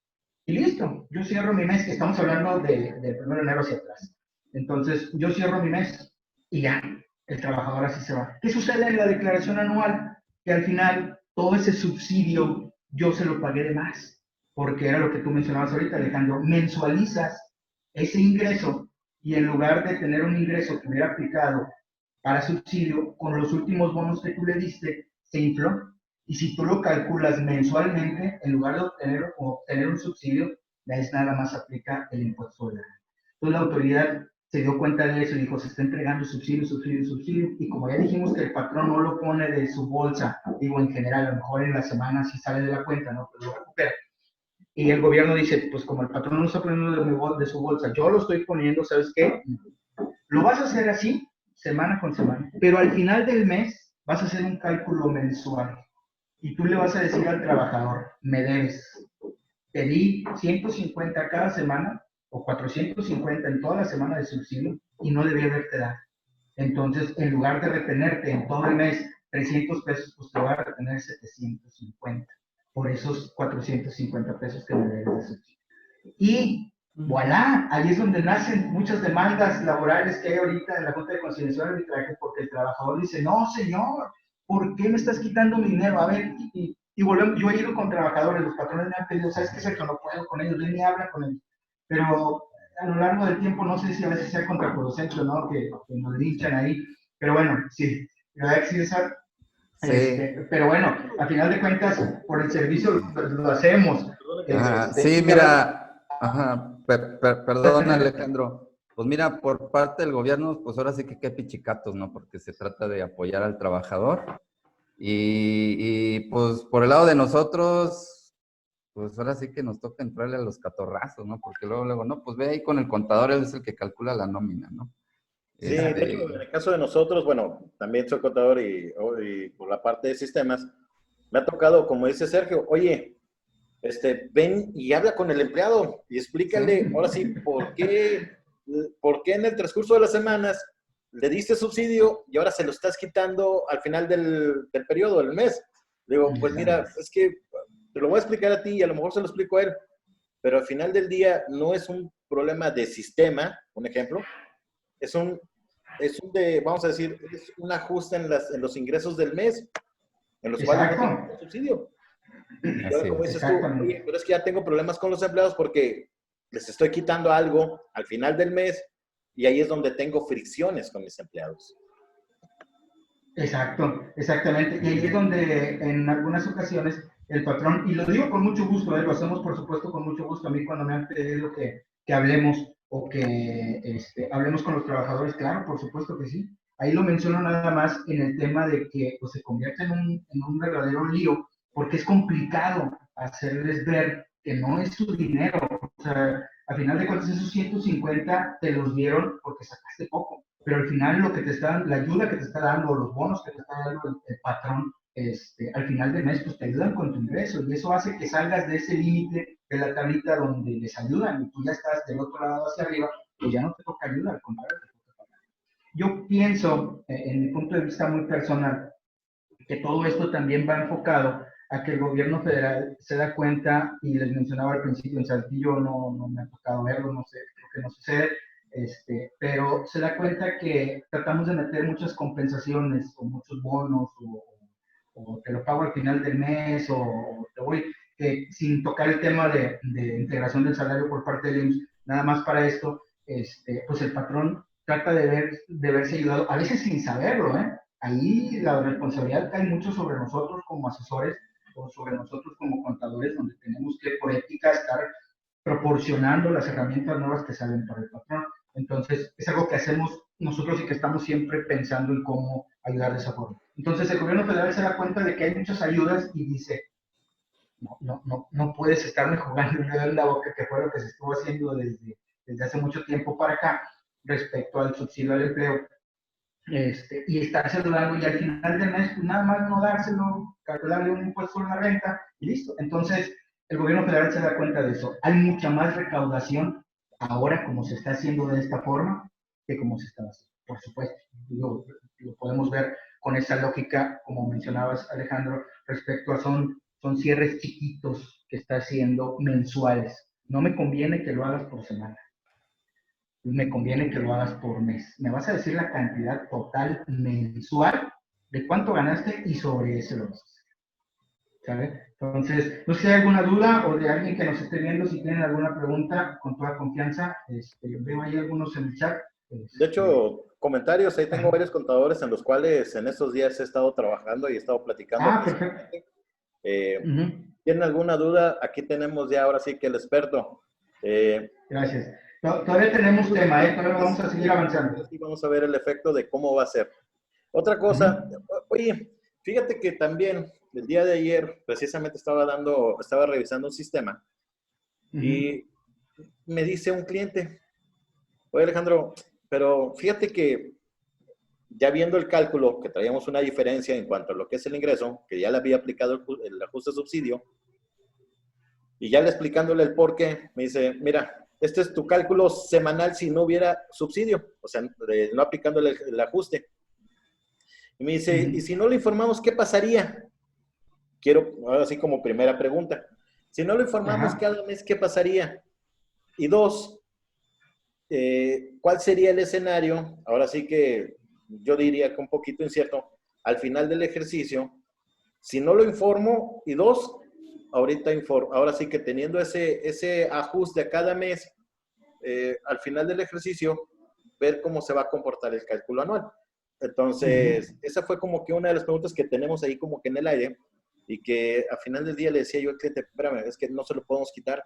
y listo. Yo cierro mi mes, que estamos hablando del 1 de enero hacia atrás. Entonces, yo cierro mi mes y ya, el trabajador así se va. ¿Qué sucede en la declaración anual? Que al final, todo ese subsidio yo se lo pagué de más, porque era lo que tú mencionabas ahorita, Alejandro. Mensualizas ese ingreso, y en lugar de tener un ingreso que hubiera aplicado para subsidio, con los últimos bonos que tú le diste, se infló. Y si tú lo calculas mensualmente, en lugar de obtener un subsidio, es nada más aplica el impuesto de la renta. Entonces la autoridad se dio cuenta de eso y dijo, se está entregando subsidio, y como ya dijimos que el patrón no lo pone de su bolsa, digo en general, a lo mejor en la semana sí sale de la cuenta, ¿no? Pero lo recupera. Y el gobierno dice, pues como el patrón no lo está poniendo de su bolsa, yo lo estoy poniendo, ¿sabes qué? Lo vas a hacer así, semana con semana, pero al final del mes vas a hacer un cálculo mensual y tú le vas a decir al trabajador, me debes, te di 150 cada semana o 450 en toda la semana de subsidio y no debí haberte dado. Entonces, en lugar de retenerte en todo el mes 300 pesos, pues te voy a retener 750 por esos 450 pesos que me debes de subsidio. Y Voilà, ahí es donde nacen muchas demandas laborales que hay ahorita en la Junta de Conciliación y Arbitraje, porque el trabajador dice, no, señor, ¿por qué me estás quitando mi dinero? A ver, y volvemos, yo he ido con trabajadores, los patrones me han pedido, ¿sabes qué, Sergio? No puedo con ellos, ven y habla con ellos. Pero a lo largo del tiempo, no sé si a veces sea contraproducente, ¿no? Que nos linchan ahí, pero bueno, sí, la verdad que sí, César. Sí. Pero bueno, a final de cuentas, por el servicio lo hacemos. Ajá, sí, Y la verdad, mira, ajá, perdón, Alejandro. Pues mira, por parte del gobierno, pues ahora sí que qué pichicatos, ¿no? Porque se trata de apoyar al trabajador. Pues por el lado de nosotros, pues ahora sí que nos toca entrarle a los catorrazos, ¿no? Porque luego, no, pues ve ahí con el contador, él es el que calcula la nómina, ¿no? Sí, de hecho, en el caso de nosotros, bueno, también soy contador y por la parte de sistemas, me ha tocado, como dice Sergio, oye, ven y habla con el empleado y explícale, ahora sí, por qué en el transcurso de las semanas le diste subsidio y ahora se lo estás quitando al final del periodo, del mes. Digo, pues mira, es que te lo voy a explicar a ti y a lo mejor se lo explico a él, pero al final del día no es un problema de sistema, un ejemplo, vamos a decir, es un ajuste en los ingresos del mes, en los cuales no tengo subsidio. Y ahora, Así como es. dices tú, oye, pero es que ya tengo problemas con los empleados porque les estoy quitando algo al final del mes y ahí es donde tengo fricciones con mis empleados. exacto, exactamente. Y ahí es donde en algunas ocasiones el patrón, y lo digo con mucho gusto, lo hacemos por supuesto con mucho gusto. A mí cuando me han pedido que hablemos o que hablemos con los trabajadores, claro, por supuesto que sí. Ahí lo menciono nada más en el tema de que pues, se convierte en un verdadero lío, porque es complicado hacerles ver que no es su dinero. O sea, al final de cuentas esos 150 te los dieron porque sacaste poco, pero al final lo que te está dando, la ayuda que te está dando, los bonos que te está dando el patrón, al final del mes, pues te ayudan con tu ingreso y eso hace que salgas de ese límite de la tablita donde les ayudan y tú ya estás del otro lado hacia arriba, pues ya no te toca ayuda, al contrario, te toca pagar. Yo pienso, en mi punto de vista muy personal, que todo esto también va enfocado a que el gobierno federal se da cuenta, y les mencionaba al principio, en Saltillo no me ha tocado verlo, no sé, creo que no sucede, pero se da cuenta que tratamos de meter muchas compensaciones o muchos bonos o te lo pago al final del mes o te voy, sin tocar el tema de integración del salario por parte del IMSS, nada más para esto, pues el patrón trata de verse ayudado, a veces sin saberlo, ¿eh? Ahí la responsabilidad cae mucho sobre nosotros como asesores o sobre nosotros como contadores, donde tenemos que por ética estar proporcionando las herramientas nuevas que salen para el patrón. Entonces, es algo que hacemos nosotros y que estamos siempre pensando en cómo ayudar de esa forma. Entonces, el gobierno federal se da cuenta de que hay muchas ayudas y dice, no puedes estarme jugando el dedo en la boca, que fue lo que se estuvo haciendo desde hace mucho tiempo para acá respecto al subsidio al empleo. Y estarse dando y al final del mes, pues nada más no dárselo, calcularle un impuesto en la renta y listo. Entonces, el gobierno federal se da cuenta de eso. Hay mucha más recaudación ahora como se está haciendo de esta forma que como se estaba haciendo. Por supuesto, lo podemos ver con esa lógica, como mencionabas, Alejandro, respecto a son cierres chiquitos que está haciendo mensuales. No me conviene que lo hagas por semana, me conviene que lo hagas por mes. Me vas a decir la cantidad total mensual de cuánto ganaste y sobre ese lo vas a hacer. ¿Sabes? Entonces, no sé si hay alguna duda o de alguien que nos esté viendo, si tienen alguna pregunta, con toda confianza, veo ahí algunos en el chat. De hecho, comentarios, ahí tengo varios contadores en los cuales en estos días he estado trabajando y he estado platicando. Perfecto. ¿Tienen alguna duda? Aquí tenemos ya ahora sí que el experto. Gracias. Todavía tenemos tema, todavía vamos a seguir avanzando. Sí, vamos a ver el efecto de cómo va a ser. Otra cosa, oye, fíjate que también el día de ayer precisamente estaba revisando un sistema y me dice un cliente, oye Alejandro, pero fíjate que ya viendo el cálculo, que traíamos una diferencia en cuanto a lo que es el ingreso, que ya le había aplicado el ajuste subsidio, y ya le explicándole el por qué, me dice, mira, este es tu cálculo semanal si no hubiera subsidio, o sea, no aplicándole el ajuste. Y me dice, ¿y si no lo informamos, qué pasaría? Quiero, ahora sí como primera pregunta, si no lo informamos cada mes, ¿qué pasaría? Y dos, ¿cuál sería el escenario? Ahora sí que yo diría que un poquito incierto, al final del ejercicio, si no lo informo, y dos, ahora sí que teniendo ese ajuste a cada mes, al final del ejercicio, ver cómo se va a comportar el cálculo anual. Entonces, esa fue como que una de las preguntas que tenemos ahí como que en el aire, y que al final del día le decía yo al cliente, espérame, es que no se lo podemos quitar.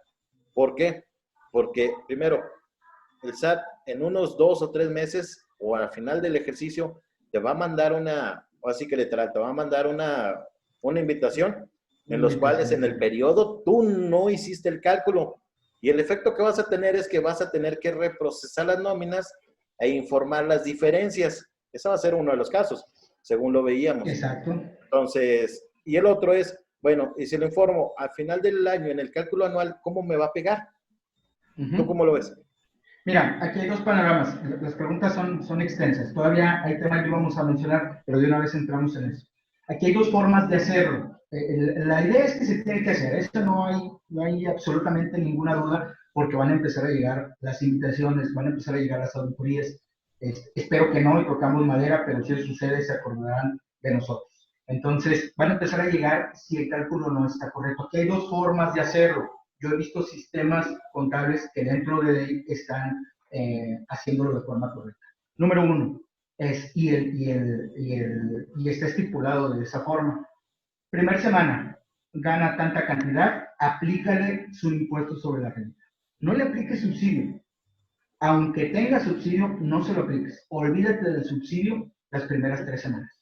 ¿Por qué? Porque primero, el SAT en unos 2 o 3 meses o al final del ejercicio te va a mandar o así que literal, te va a mandar una invitación en los cuales en el periodo tú no hiciste el cálculo. Y el efecto que vas a tener es que vas a tener que reprocesar las nóminas e informar las diferencias. Ese va a ser uno de los casos, según lo veíamos. Exacto. Entonces, y el otro es, bueno, y si lo informo al final del año en el cálculo anual, ¿cómo me va a pegar? ¿Tú cómo lo ves? Mira, aquí hay dos panoramas. Las preguntas son extensas. Todavía hay temas que vamos a mencionar, pero de una vez entramos en eso. Aquí hay dos formas de hacerlo. La idea es que se tiene que hacer. Esto no hay absolutamente ninguna duda, porque van a empezar a llegar las invitaciones, van a empezar a llegar las auditorías. Espero que no y tocamos madera, pero si eso sucede, se acordarán de nosotros. Entonces, van a empezar a llegar si el cálculo no está correcto. Aquí hay dos formas de hacerlo. Yo he visto sistemas contables que dentro de él están haciéndolo de forma correcta. Número uno, y está estipulado de esa forma. Primera semana, gana tanta cantidad, aplícale su impuesto sobre la renta. No le apliques subsidio. Aunque tenga subsidio, no se lo apliques. Olvídate del subsidio las primeras 3 semanas.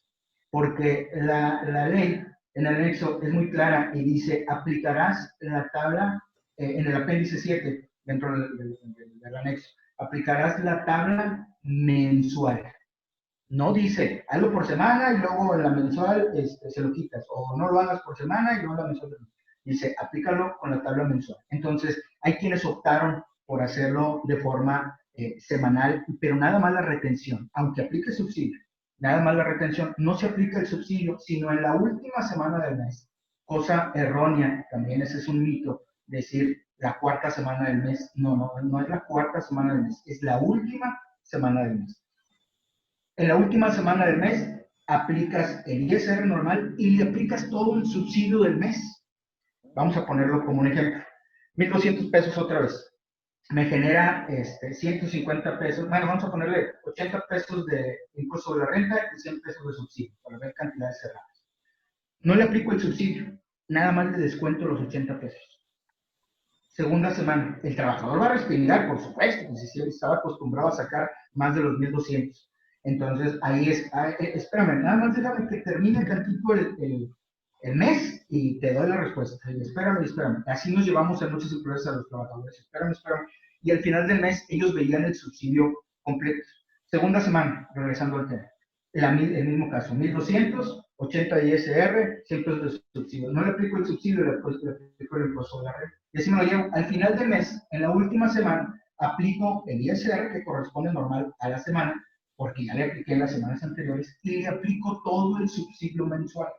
Porque la ley en el anexo es muy clara y dice, aplicarás la tabla en el apéndice 7, dentro del anexo, aplicarás la tabla mensual. No dice, hazlo por semana y luego en la mensual se lo quitas, o no lo hagas por semana y luego en la mensual. Dice, aplícalo con la tabla mensual. Entonces, hay quienes optaron por hacerlo de forma semanal, pero nada más la retención, aunque aplique subsidio, nada más la retención, no se aplica el subsidio, sino en la última semana del mes. Cosa errónea, también ese es un mito, decir la cuarta semana del mes. No es la cuarta semana del mes, es la última semana del mes. En la última semana del mes aplicas el ISR normal y le aplicas todo el subsidio del mes. Vamos a ponerlo como un ejemplo. 1,200 pesos otra vez. Me genera 150 pesos. Bueno, vamos a ponerle 80 pesos de impuesto sobre la renta y 100 pesos de subsidio para ver cantidades cerradas. No le aplico el subsidio, nada más le descuento los 80 pesos. Segunda semana, el trabajador va a respirar, por supuesto, pues si estaba acostumbrado a sacar más de los 1,200. Entonces, ahí espérame, nada más déjame que termine tantito el mes y te doy la respuesta. Espérame. Así nos llevamos en muchas empresas a los trabajadores. Espérame. Y al final del mes, ellos veían el subsidio completo. Segunda semana, regresando al tema. El mismo caso, 1,200, 80 de ISR, 100 pesos de subsidio. No le aplico el subsidio, le aplico el impuesto de la renta. Y así me lo llevo. Al final del mes, en la última semana, aplico el ISR que corresponde normal a la semana, porque ya le apliqué en las semanas anteriores, y le aplico todo el subsidio mensual.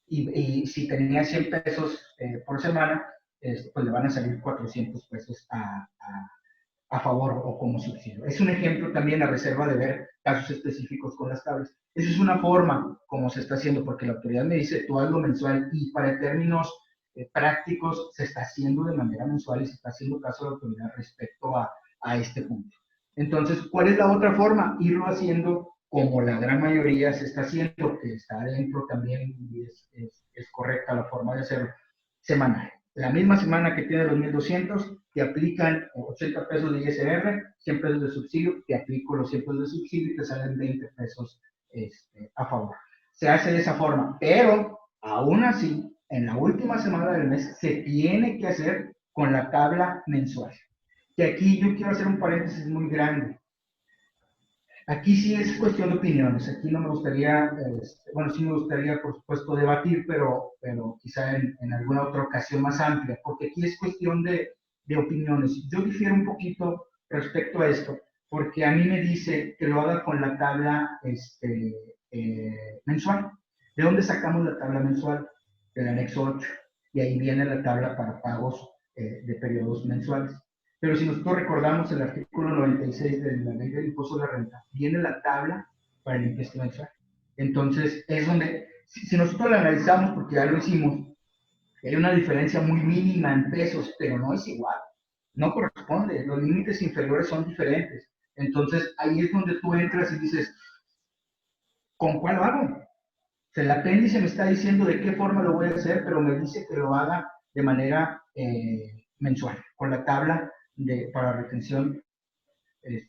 Y si tenía 100 pesos por semana, pues le van a salir 400 pesos a favor o como subsidio. Es un ejemplo también a reserva de ver casos específicos con las tablas. Esa es una forma como se está haciendo, porque la autoridad me dice, tú hazlo mensual, y para términos prácticos se está haciendo de manera mensual y se está haciendo caso a la autoridad respecto a este punto. Entonces, ¿cuál es la otra forma? Irlo haciendo como la gran mayoría se está haciendo, que está adentro también y es correcta la forma de hacerlo, semanal. La misma semana que tiene los 1,200, te aplican 80 pesos de ISR, 100 pesos de subsidio, te aplico los 100 pesos de subsidio y te salen 20 pesos a favor. Se hace de esa forma, pero aún así, en la última semana del mes se tiene que hacer con la tabla mensual. Y aquí yo quiero hacer un paréntesis muy grande. Aquí sí es cuestión de opiniones. Aquí no me gustaría, bueno, sí me gustaría, por supuesto, debatir, pero quizá en alguna otra ocasión más amplia, porque aquí es cuestión de opiniones. Yo difiero un poquito respecto a esto, porque a mí me dice que lo haga con la tabla mensual. ¿De dónde sacamos la tabla mensual? Del anexo 8. Y ahí viene la tabla para pagos de periodos mensuales. Pero si nosotros recordamos el artículo 96 de la ley del impuesto de la renta, viene la tabla para el impuesto mensual. Entonces, es donde, si nosotros la analizamos, porque ya lo hicimos, hay una diferencia muy mínima en pesos, pero no es igual, no corresponde, los límites inferiores son diferentes. Entonces, ahí es donde tú entras y dices, ¿con cuál lo hago? El apéndice me está diciendo de qué forma lo voy a hacer, pero me dice que lo haga de manera mensual, con la tabla para retención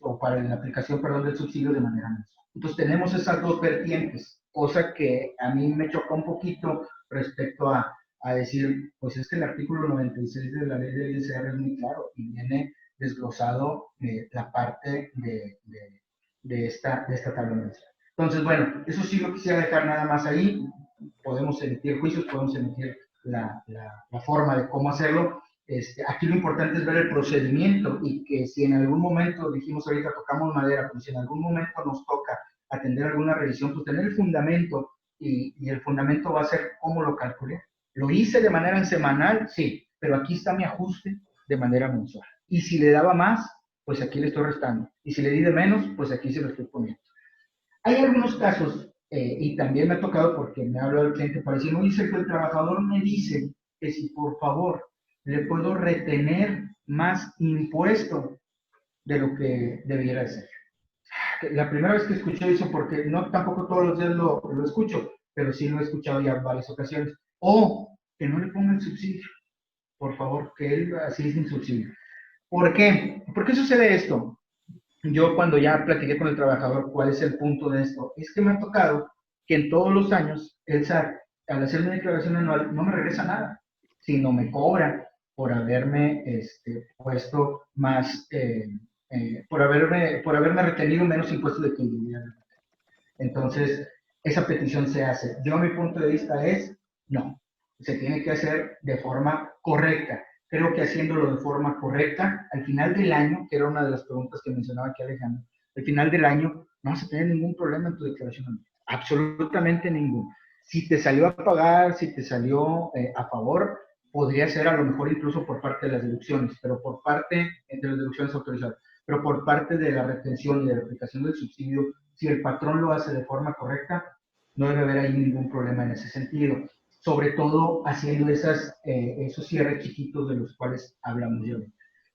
o para la aplicación, perdón, del subsidio de manera mensual. Entonces tenemos esas dos vertientes, cosa que a mí me chocó un poquito respecto a decir, pues es que el artículo 96 de la ley del ISR es muy claro y viene desglosado la parte de esta tabla mensual. Entonces, bueno, eso sí lo quisiera dejar nada más ahí. Podemos emitir juicios, podemos emitir la forma de cómo hacerlo. Aquí lo importante es ver el procedimiento y que si en algún momento, dijimos ahorita, tocamos madera, pero si en algún momento nos toca atender alguna revisión, pues tener el fundamento y el fundamento va a ser cómo lo calculé. Lo hice de manera semanal, sí, pero aquí está mi ajuste de manera mensual. Y si le daba más, pues aquí le estoy restando. Y si le di de menos, pues aquí se lo estoy poniendo. Hay algunos casos, y también me ha tocado porque me ha hablado el cliente para decir, no dice que el trabajador me dice que si por favor le puedo retener más impuesto de lo que debiera ser. La primera vez que escuché eso, porque no tampoco todos los días lo escucho, pero sí lo he escuchado ya en varias ocasiones. O que no le ponga el subsidio, por favor, que él así sin subsidio. ¿Por qué? ¿Por qué sucede esto? Yo cuando ya platiqué con el trabajador cuál es el punto de esto, es que me ha tocado que en todos los años el SAT, al hacer una declaración anual, no me regresa nada, sino me cobra por haberme puesto más, por haberme retenido menos impuestos de que debía. Entonces, esa petición se hace. Yo, mi punto de vista es, no, se tiene que hacer de forma correcta. Creo que haciéndolo de forma correcta, al final del año, que era una de las preguntas que mencionaba aquí Alejandro, al final del año no vas a tener ningún problema en tu declaración anual, absolutamente ninguno. Si te salió a pagar, si te salió a favor, podría ser a lo mejor incluso por parte de las deducciones, pero por parte de las deducciones autorizadas, pero por parte de la retención y de la aplicación del subsidio, si el patrón lo hace de forma correcta, no debe haber ahí ningún problema en ese sentido. Sobre todo haciendo esos cierres chiquitos de los cuales hablamos yo.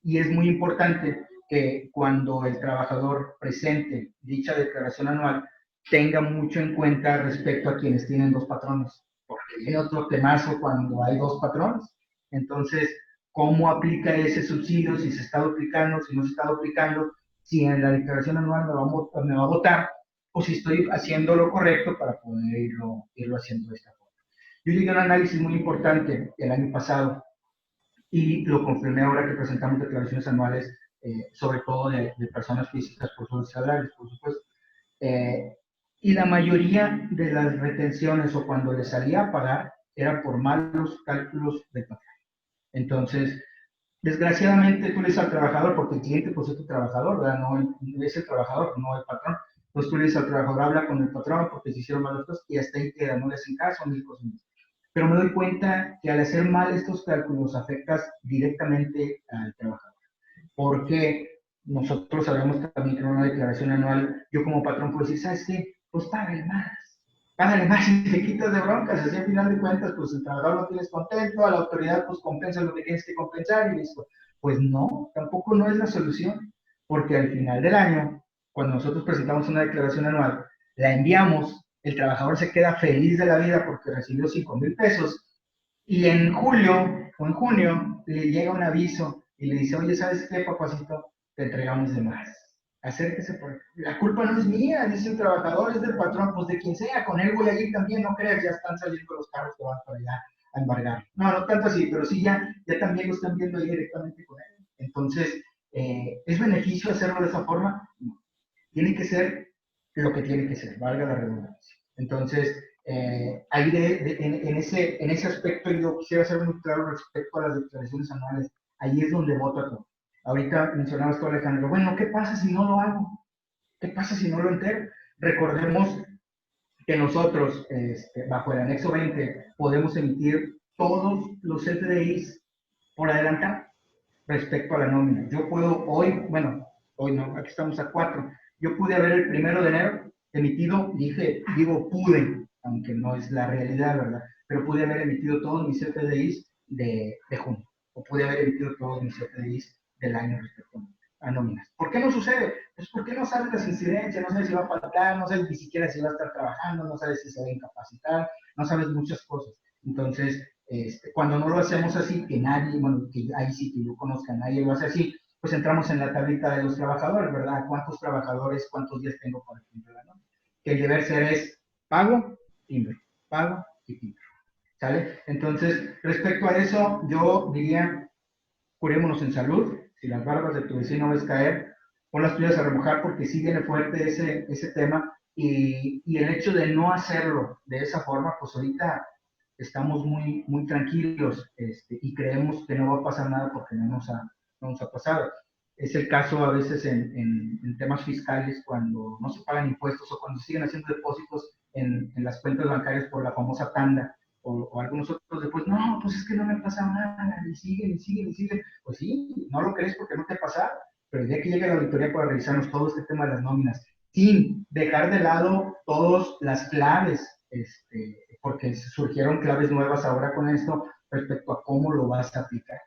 Y es muy importante que cuando el trabajador presente dicha declaración anual tenga mucho en cuenta respecto a quienes tienen dos patrones, porque viene otro temazo cuando hay dos patrones. Entonces, ¿cómo aplica ese subsidio? Si se está duplicando, si no se está duplicando, si en la declaración anual me va a votar, o si estoy haciendo lo correcto para poder irlo haciendo de esta forma. Yo llegué a un análisis muy importante el año pasado y lo confirmé ahora que presentamos declaraciones anuales, sobre todo de personas físicas por sus salarios, por supuesto. Y la mayoría de las retenciones o cuando le salía a pagar era por malos cálculos del patrón. Entonces, desgraciadamente tú le dices al trabajador, porque el cliente pues es tu trabajador, ¿verdad? No es el trabajador, no el patrón. Entonces tú le dices al trabajador, habla con el patrón porque se hicieron malos cosas y hasta ahí queda, no le hacen caso, mil cosas más. Pero me doy cuenta que al hacer mal estos cálculos afectas directamente al trabajador. Porque nosotros sabemos también que en una declaración anual, yo como patrón puedo decir, ¿sabes qué? Pues págale más y te quitas de broncas. Así al final de cuentas, pues el trabajador lo tienes contento, a la autoridad pues compensa lo que tienes que compensar y listo. Pues no, tampoco no es la solución, porque al final del año, cuando nosotros presentamos una declaración anual, la enviamos, el trabajador se queda feliz de la vida porque recibió 5,000 pesos y en julio o en junio le llega un aviso y le dice, oye, ¿sabes qué, papacito? Te entregamos de más. Acérquese por... La culpa no es mía, dice el trabajador, es del patrón, pues de quien sea, con él voy a ir también, no creas, ya están saliendo los carros que van para allá a embargar. No, no tanto así, pero sí ya también lo están viendo ahí directamente con él. Entonces, ¿es beneficio hacerlo de esa forma? No. Tiene que ser lo que tiene que ser, valga la redundancia. Entonces, ahí en ese aspecto yo quisiera ser muy claro respecto a las declaraciones anuales. Ahí es donde vota todo. Ahorita mencionabas tú, Alejandro, bueno, ¿qué pasa si no lo hago? ¿Qué pasa si no lo entero? Recordemos que nosotros, bajo el anexo 20, podemos emitir todos los FDIs por adelantado. respecto a la nómina. Yo puedo hoy, bueno, hoy no, aquí estamos a 4. Yo pude haber el 1 de enero emitido, digo pude, aunque no es la realidad, ¿verdad? Pero pude haber emitido todos mis CFDIs de junio, o pude haber emitido todos mis CFDIs del año respecto a nóminas. ¿Por qué no sucede? Pues porque no sabes las incidencias, no sabes si va a faltar, no sabes ni siquiera si va a estar trabajando, no sabes si se va a incapacitar, no sabes muchas cosas. Entonces, cuando no lo hacemos así, que nadie, bueno, que ahí sí que yo conozca, nadie lo hace así, pues entramos en la tablita de los trabajadores, ¿verdad? ¿Cuántos trabajadores, cuántos días tengo para timbre, ¿no? Que el deber ser es pago, timbre, pago y timbre, ¿sale? Entonces, respecto a eso, yo diría, curémonos en salud. Si las barbas de tu vecino ves caer, pon las tuyas a remojar porque sí viene fuerte ese tema y el hecho de no hacerlo de esa forma, pues ahorita estamos muy tranquilos y creemos que no va a pasar nada porque no nos ha pasado. Es el caso a veces en temas fiscales cuando no se pagan impuestos o cuando siguen haciendo depósitos en las cuentas bancarias por la famosa tanda o algunos otros después, no, pues es que no me ha pasado nada y siguen. Pues sí, no lo crees porque no te ha pasado, pero el día que llegue la auditoría para revisarnos todo este tema de las nóminas, sin dejar de lado todas las claves, porque surgieron claves nuevas ahora con esto respecto a cómo lo vas a aplicar.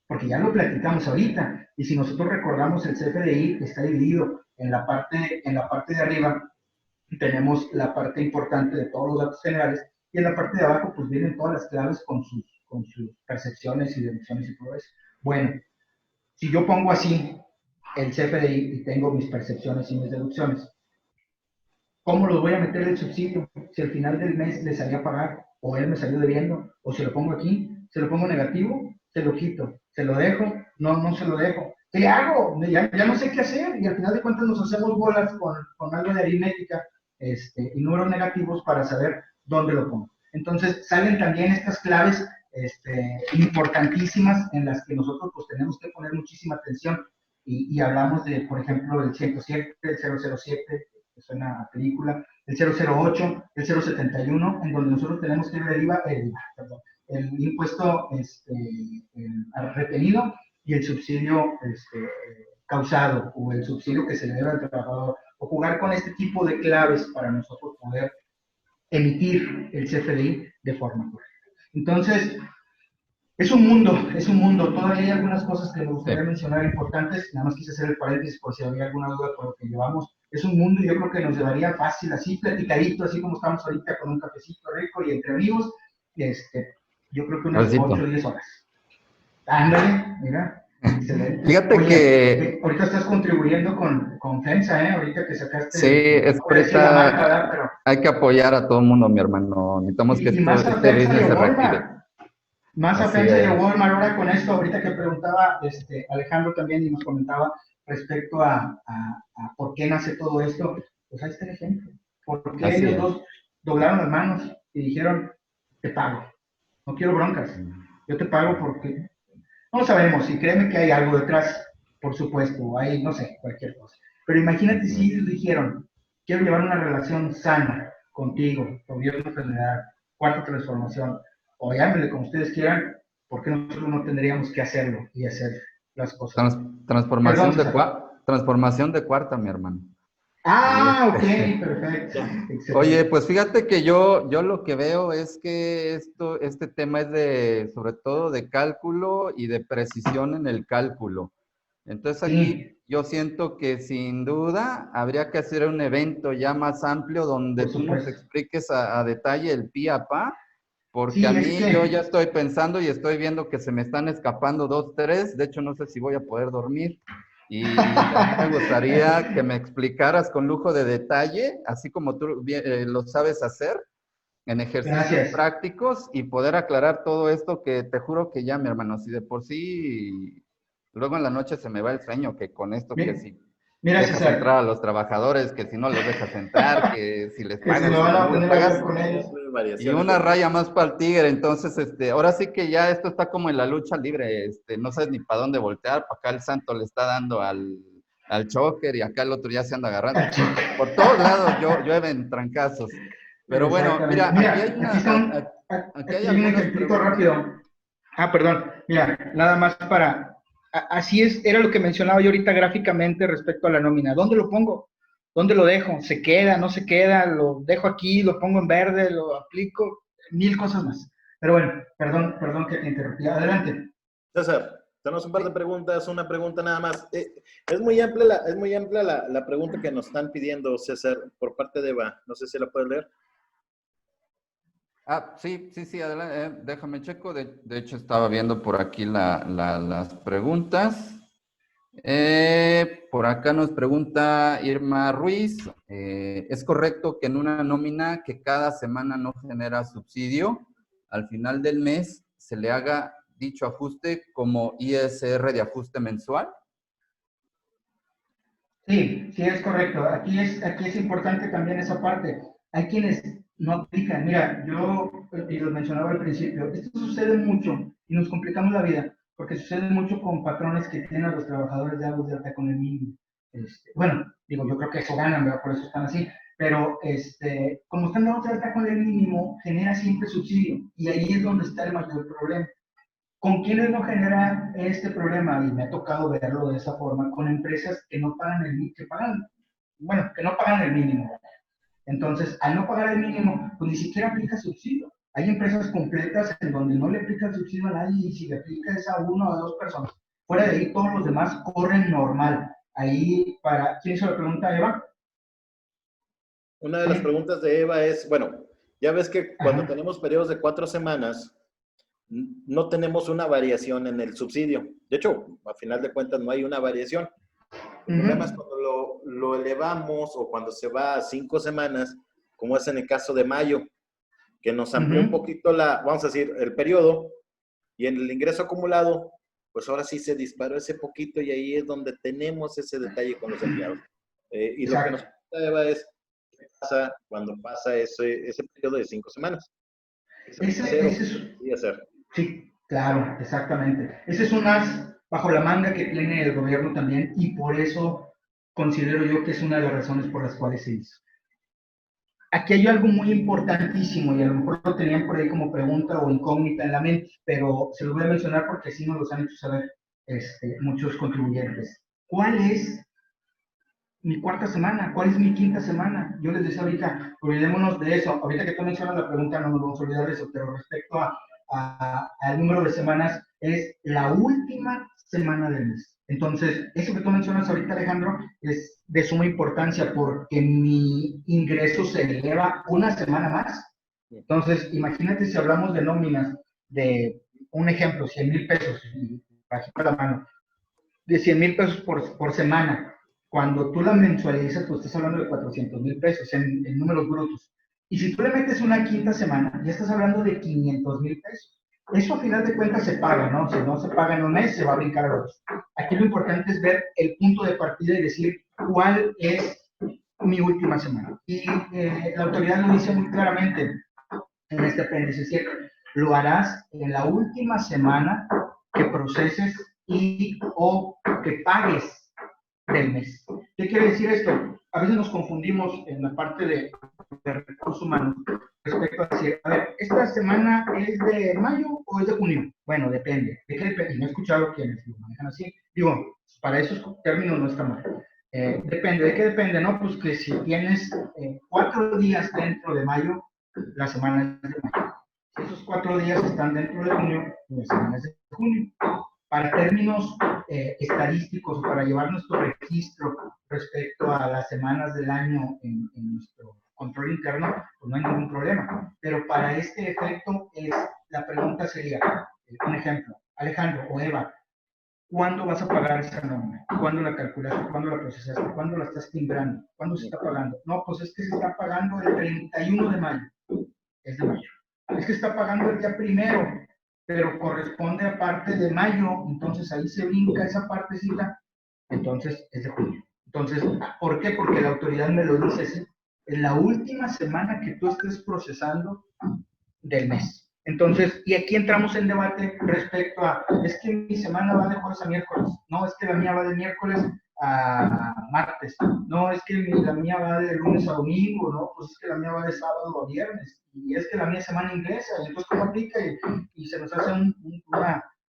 Porque ya lo platicamos ahorita, y si nosotros recordamos el CFDI está dividido en la parte de arriba, tenemos la parte importante de todos los datos generales, y en la parte de abajo pues vienen todas las claves con sus percepciones y deducciones y todo eso. Bueno, si yo pongo así el CFDI y tengo mis percepciones y mis deducciones, ¿cómo los voy a meter el subsidio? Si al final del mes le salía a pagar, o él me salió debiendo, o se lo pongo aquí, se lo pongo negativo, se lo quito, se lo dejo, no se lo dejo. ¿Qué hago? Ya no sé qué hacer, y al final de cuentas nos hacemos bolas con algo de aritmética y números negativos para saber dónde lo pongo. Entonces salen también estas claves importantísimas en las que nosotros pues tenemos que poner muchísima atención y hablamos de, por ejemplo, el 107, el 007, que suena a película, el 008, el 071, en donde nosotros tenemos que ver el impuesto retenido y el subsidio causado o el subsidio que se le debe al trabajador, o jugar con este tipo de claves para nosotros poder emitir el CFDI de forma correcta. Entonces, es un mundo. Todavía hay algunas cosas que me gustaría mencionar importantes. Nada más quise hacer el paréntesis por si había alguna duda por lo que llevamos. Es un mundo y yo creo que nos llevaría fácil, así platicadito, así como estamos ahorita con un cafecito rico y entre amigos. Yo creo que unas 8 o 10 horas. Ándale, mira. Excelente. Fíjate que ahorita estás contribuyendo con FEMSA, ahorita que sacaste. Sí, es ahorita marca, pero hay que apoyar a todo el mundo, mi hermano. Necesitamos que este business se reactive. Más a FEMSA y a Walmart ahora con esto, ahorita que preguntaba Alejandro también y nos comentaba respecto a por qué nace todo esto, pues ahí está el ejemplo. Porque ellos dos doblaron las manos y dijeron, te pago, no quiero broncas, yo te pago porque no sabemos, y créeme que hay algo detrás, por supuesto, hay, no sé, cualquier cosa. Pero imagínate si ellos dijeron, quiero llevar una relación sana contigo, gobierno federal, cuarta transformación, o llámenle como ustedes quieran, porque nosotros no tendríamos que hacerlo y hacer las cosas. Transformación de cuarta, mi hermano. Ah, ok, perfecto. Excelente. Oye, pues fíjate que yo lo que veo es que este tema es sobre todo de cálculo y de precisión en el cálculo. Entonces aquí yo siento que sin duda habría que hacer un evento ya más amplio donde tú nos expliques a detalle el pi a pa, porque sí, a mí yo ya estoy pensando y estoy viendo que se me están escapando 2, 3, de hecho no sé si voy a poder dormir. Y a mí me gustaría que me explicaras con lujo de detalle, así como tú lo sabes hacer, en ejercicios prácticos y poder aclarar todo esto que te juro que ya, mi hermano, si de por sí, luego en la noche se me va el sueño, que con esto que si dejas entrar a los trabajadores, que si no los dejas entrar, que si les pagas, si no les pagas, con ellos. Y una raya más para el tigre. Entonces, ahora sí que ya esto está como en la lucha libre, no sabes ni para dónde voltear. Para acá el santo le está dando al choker y acá el otro ya se anda agarrando. Por todos lados llueven trancazos. Pero bueno, mira, aquí hay una... Aquí hay un ejemplito rápido. Perdón. Mira, nada más para así es, era lo que mencionaba yo ahorita gráficamente respecto a la nómina. ¿Dónde lo pongo? ¿Dónde lo dejo? ¿Se queda? ¿No se queda? ¿Lo dejo aquí? ¿Lo pongo en verde? ¿Lo aplico? Mil cosas más. Pero bueno, perdón que te interrumpí. Adelante. César, tenemos un par de preguntas, una pregunta nada más. Es muy amplia la pregunta que nos están pidiendo, César, por parte de Eva. No sé si la puedes leer. Sí, adelante, déjame checo. De hecho, estaba viendo por aquí las preguntas. Por acá nos pregunta Irma Ruiz, ¿es correcto que en una nómina que cada semana no genera subsidio, al final del mes se le haga dicho ajuste como ISR de ajuste mensual? Sí, es correcto. Aquí es importante también esa parte. Hay quienes no aplican. Mira, yo, y lo mencionaba al principio, esto sucede mucho y nos complicamos la vida, porque sucede mucho con patrones que tienen a los trabajadores dados de alta con el mínimo. Bueno, digo, yo creo que eso ganan, ¿verdad? Por eso están así. Pero como están dados de alta con el mínimo, genera siempre subsidio. Y ahí es donde está el mayor problema. ¿Con quiénes no genera este problema? Y me ha tocado verlo de esa forma, con empresas que no pagan que no pagan el mínimo. Entonces, al no pagar el mínimo, pues ni siquiera aplica subsidio. Hay empresas completas en donde no le aplica el subsidio a nadie y si le aplica es a uno o a dos personas. Fuera de ahí, todos los demás corren normal. Ahí, ¿quién hizo la pregunta, Eva? Una de las preguntas de Eva es, bueno, ya ves que cuando Ajá. tenemos periodos de 4 semanas, no tenemos una variación en el subsidio. De hecho, a final de cuentas no hay una variación. El problema es cuando lo elevamos o cuando se va a 5 semanas, como es en el caso de mayo, que nos amplió un poquito vamos a decir, el periodo, y en el ingreso acumulado, pues ahora sí se disparó ese poquito y ahí es donde tenemos ese detalle con los empleados. Y lo que nos pregunta Eva es, ¿qué pasa cuando pasa ese periodo de 5 semanas? Sí, claro, exactamente. Ese es un as bajo la manga que tiene el gobierno también y por eso considero yo que es una de las razones por las cuales se hizo. Aquí hay algo muy importantísimo y a lo mejor lo tenían por ahí como pregunta o incógnita en la mente, pero se lo voy a mencionar porque sí nos los han hecho saber muchos contribuyentes. ¿Cuál es mi cuarta semana? ¿Cuál es mi quinta semana? Yo les decía ahorita, olvidémonos de eso. Ahorita que tú mencionas la pregunta, no nos vamos a olvidar de eso, pero respecto al número de semanas, es la última semana del mes. Entonces, eso que tú mencionas ahorita, Alejandro, es de suma importancia porque mi ingreso se eleva una semana más. Entonces, imagínate si hablamos de nóminas de, un ejemplo, 100,000 pesos, bajito la mano, de 100,000 pesos por semana. Cuando tú la mensualizas, pues estás hablando de 400,000 pesos en números brutos. Y si tú le metes una quinta semana, ya estás hablando de 500,000 pesos. Eso a final de cuentas se paga, ¿no? Si no se paga en un mes, se va a brincar a otros. Aquí lo importante es ver el punto de partida y decir cuál es mi última semana. Y la autoridad lo dice muy claramente en este apéndice, es decir, lo harás en la última semana que proceses y o que pagues del mes. ¿Qué quiere decir esto? A veces nos confundimos en la parte de recursos humanos respecto a decir, a ver, ¿esta semana es de mayo o es de junio? Bueno, depende. ¿De qué depende? No he escuchado quienes lo manejan así. Digo, para esos términos no está mal. Depende. ¿De qué depende? No, pues que si tienes 4 días dentro de mayo, la semana es de mayo. Si esos 4 días están dentro de junio, la semana es de junio. Para términos estadísticos, para llevar nuestro registro respecto a las semanas del año en nuestro control interno, pues no hay ningún problema. Pero para este efecto, la pregunta sería, un ejemplo, Alejandro o Eva, ¿cuándo vas a pagar esa nómina? ¿Cuándo la calculaste? ¿Cuándo la procesaste? ¿Cuándo la estás timbrando? ¿Cuándo se está pagando? No, pues es que se está pagando el 31 de mayo. Es de mayo. Es que está pagando el día 1, pero corresponde a parte de mayo, entonces ahí se brinca esa partecita, entonces es de junio. Entonces, ¿por qué? Porque la autoridad me lo dice así, en la última semana que tú estés procesando del mes. Entonces, y aquí entramos en debate respecto a, es que mi semana va de jueves a miércoles, no, es que la mía va de miércoles a martes, no, es que la mía va de lunes a domingo, no, pues es que la mía va de sábado a viernes, y es que la mía es semana inglesa, y entonces cómo aplica, y se nos hace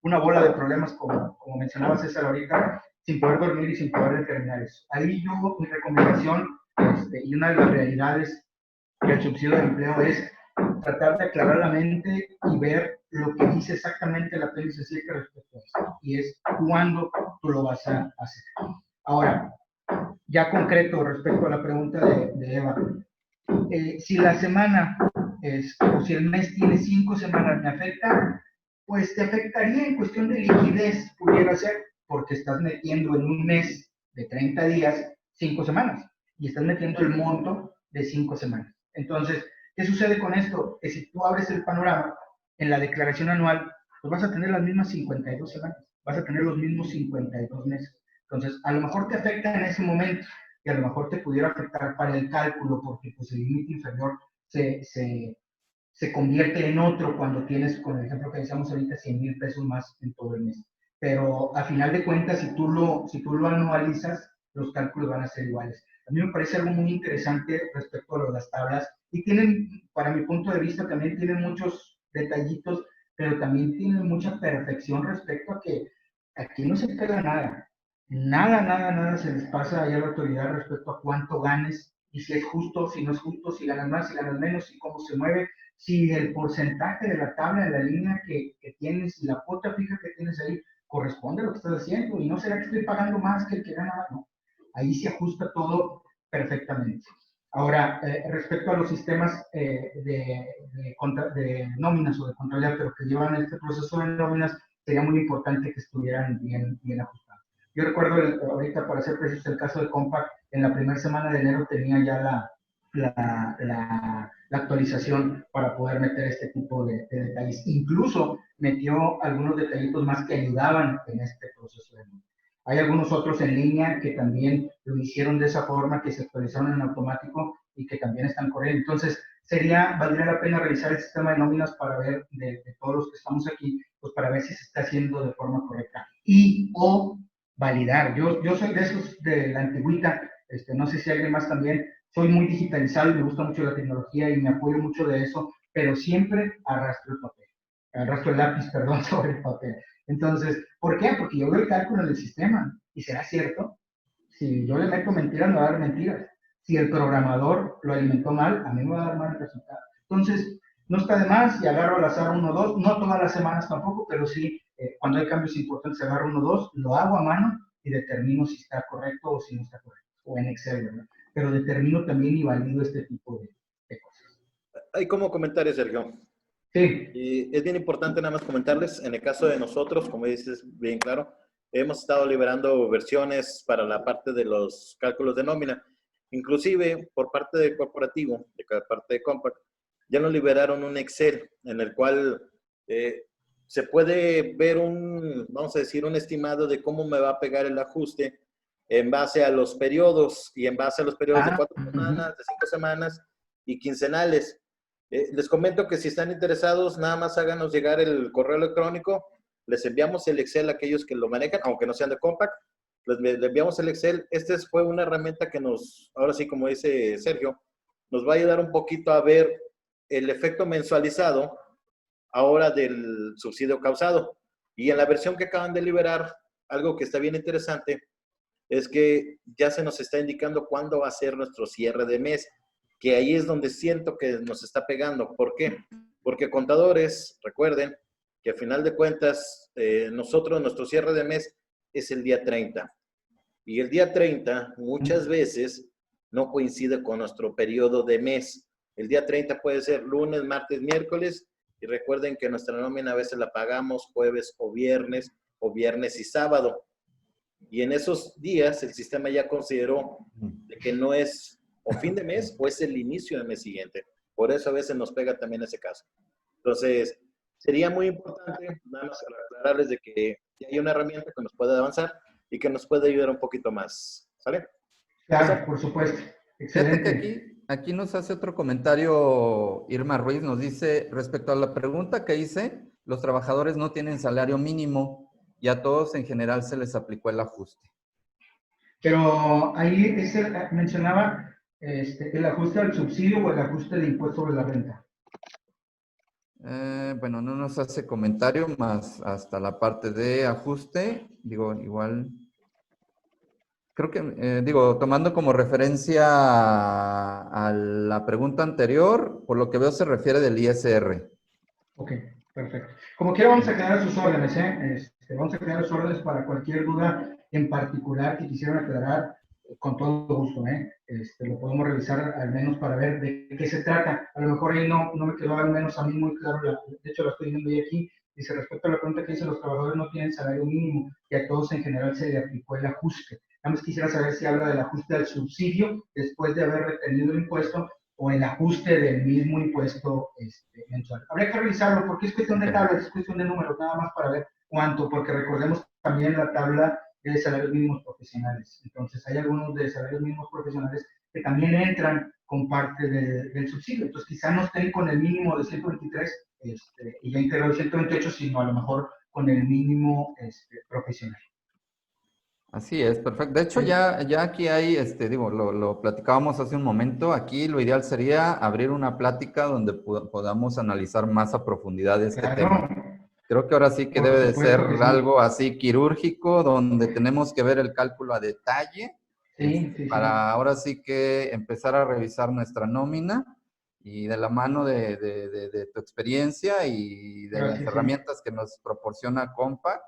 una bola de problemas, como mencionaba César ahorita, sin poder dormir y sin poder determinar eso. Ahí yo, mi recomendación, y una de las realidades del subsidio de empleo es tratar de aclarar la mente y ver lo que dice exactamente la apéndice 7 respecto a eso, y es cuándo tú lo vas a hacer. Ahora, ya concreto respecto a la pregunta de Eva, si la semana o si el mes tiene 5 semanas me afecta, pues te afectaría en cuestión de liquidez, pudiera ser, porque estás metiendo en un mes de 30 días 5 semanas y estás metiendo el monto de 5 semanas. Entonces, ¿qué sucede con esto? Que si tú abres el panorama en la declaración anual, pues vas a tener las mismas 52 semanas, vas a tener los mismos 52 meses. Entonces, a lo mejor te afecta en ese momento y a lo mejor te pudiera afectar para el cálculo porque pues, el límite inferior se convierte en otro cuando tienes, con el ejemplo que decíamos ahorita, 100,000 pesos más en todo el mes. Pero a final de cuentas, si tú lo anualizas, los cálculos van a ser iguales. A mí me parece algo muy interesante respecto a las tablas y tienen, para mi punto de vista, también tienen muchos detallitos, pero también tienen mucha perfección respecto a que aquí no se pega nada. Nada se les pasa ahí a la autoridad respecto a cuánto ganes y si es justo, si no es justo, si ganas más, si ganas menos, y cómo se mueve, si el porcentaje de la tabla, de la línea que tienes y la cuota fija que tienes ahí corresponde a lo que estás haciendo y no será que estoy pagando más que el que gana más, no. Ahí se ajusta todo perfectamente. Ahora, respecto a los sistemas de nóminas o de contabilidad, pero que llevan este proceso de nóminas, sería muy importante que estuvieran bien ajustados. Yo recuerdo ahorita, para ser preciso, el caso de Compact, en la primera semana de enero tenía ya la actualización para poder meter este tipo de detalles. Incluso metió algunos detallitos más que ayudaban en este proceso de nómina. Hay algunos otros en línea que también lo hicieron de esa forma, que se actualizaron en automático y que también están corriendo. Entonces, valdría la pena revisar el sistema de nóminas para ver, de todos los que estamos aquí, pues para ver si se está haciendo de forma correcta. O validar. Yo soy de esos de la antigüita, no sé si alguien más también, soy muy digitalizado y me gusta mucho la tecnología y me apoyo mucho de eso, pero siempre arrastro el lápiz, perdón, sobre el papel. Entonces, ¿por qué? Porque yo veo el cálculo en el sistema y será cierto. Si yo le meto mentiras, me va a dar mentiras. Si el programador lo alimentó mal, a mí me va a dar mal resultado. Entonces, no está de más y agarro al azar 1 o 2, no todas las semanas tampoco, pero sí, cuando hay cambios importantes, agarro 1 o 2, lo hago a mano y determino si está correcto o si no está correcto, o en Excel, ¿verdad? Pero determino también y valido este tipo de cosas. Hay como comentarios, Sergio. Sí. Y es bien importante nada más comentarles, en el caso de nosotros, como dices bien claro, hemos estado liberando versiones para la parte de los cálculos de nómina. Inclusive, por parte del corporativo, de cada parte de Compact, ya nos liberaron un Excel en el cual se puede ver vamos a decir, un estimado de cómo me va a pegar el ajuste en base a los periodos y en base a los periodos de 4 semanas, de 5 semanas y quincenales. Les comento que si están interesados, nada más háganos llegar el correo electrónico, les enviamos el Excel a aquellos que lo manejan, aunque no sean de Compact, les enviamos el Excel. Fue una herramienta que ahora sí, como dice Sergio, nos va a ayudar un poquito a ver el efecto mensualizado ahora del subsidio causado. Y en la versión que acaban de liberar, algo que está bien interesante es que ya se nos está indicando cuándo va a ser nuestro cierre de mes, que ahí es donde siento que nos está pegando. ¿Por qué? Porque contadores, recuerden que a final de cuentas, nuestro cierre de mes es el día 30. Y el día 30 muchas veces no coincide con nuestro periodo de mes. El día 30 puede ser lunes, martes, miércoles, y recuerden que nuestra nómina a veces la pagamos jueves o viernes y sábado. Y en esos días el sistema ya consideró de que no es o fin de mes o es el inicio del mes siguiente. Por eso a veces nos pega también ese caso. Entonces, sería muy importante nada más aclararles de que hay una herramienta que nos puede avanzar y que nos puede ayudar un poquito más. ¿Sale? Claro, por supuesto. Excelente. Fíjate que aquí nos hace otro comentario Irma Ruiz, nos dice, respecto a la pregunta que hice, los trabajadores no tienen salario mínimo y a todos en general se les aplicó el ajuste. Pero ahí mencionaba el ajuste al subsidio o el ajuste del impuesto sobre la renta. Bueno, no nos hace comentario más hasta la parte de ajuste. Digo, igual, creo que, digo, tomando como referencia a la pregunta anterior, por lo que veo se refiere del ISR. Ok, perfecto. Como quiera, vamos a quedar a sus órdenes, ¿eh? Vamos a quedar a sus órdenes para cualquier duda en particular que quisieran aclarar, con todo gusto, ¿eh? Lo podemos revisar al menos para ver de qué se trata. A lo mejor ahí no me quedó al menos a mí muy claro, de hecho lo estoy viendo ahí aquí. Dice, respecto a la pregunta que dice, los trabajadores no tienen salario mínimo y a todos en general se le aplicó el ajuste. Nada más quisiera saber si habla del ajuste al subsidio después de haber retenido el impuesto o el ajuste del mismo impuesto mensual. Habría que revisarlo porque es cuestión de tablas, es cuestión de números, nada más para ver cuánto, porque recordemos también la tabla de salarios mínimos profesionales. Entonces, hay algunos de salarios mínimos profesionales que también entran con parte del subsidio. Entonces, quizá no estén con el mínimo de 123 y ya integrado 128, sino a lo mejor con el mínimo profesional. Así es, perfecto. De hecho, ya aquí hay, digo, lo platicábamos hace un momento. Aquí lo ideal sería abrir una plática donde podamos analizar más a profundidad este tema. Claro, Creo que ahora sí que por debe de ser supuesto que sí. algo así quirúrgico, donde tenemos que ver el cálculo a detalle, Sí, sí, sí. para ahora sí que empezar a revisar nuestra nómina y de la mano de tu experiencia y de las Gracias, sí. herramientas que nos proporciona Compact,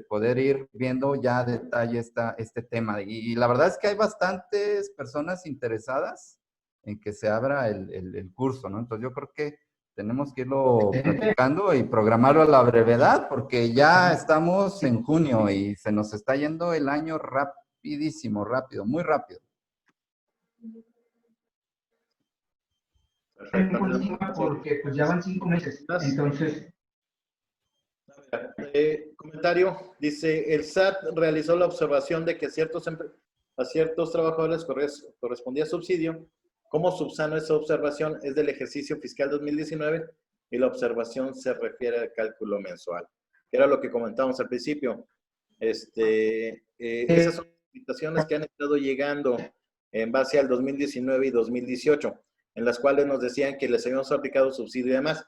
poder ir viendo ya a detalle este tema. Y la verdad es que hay bastantes personas interesadas en que se abra el curso, ¿no? Entonces yo creo que tenemos que irlo Excelente. platicando y programarlo a la brevedad, porque ya estamos en junio y se nos está yendo el año rapidísimo, rápido, muy rápido. Perfecto. Porque pues ya van 5 meses. Entonces, Comentario, dice, el SAT realizó la observación de que a ciertos trabajadores correspondía subsidio. ¿Cómo subsano esa observación? Es del ejercicio fiscal 2019 y la observación se refiere al cálculo mensual, que era lo que comentábamos al principio. Esas son invitaciones que han estado llegando en base al 2019 y 2018, en las cuales nos decían que les habíamos aplicado subsidio y demás.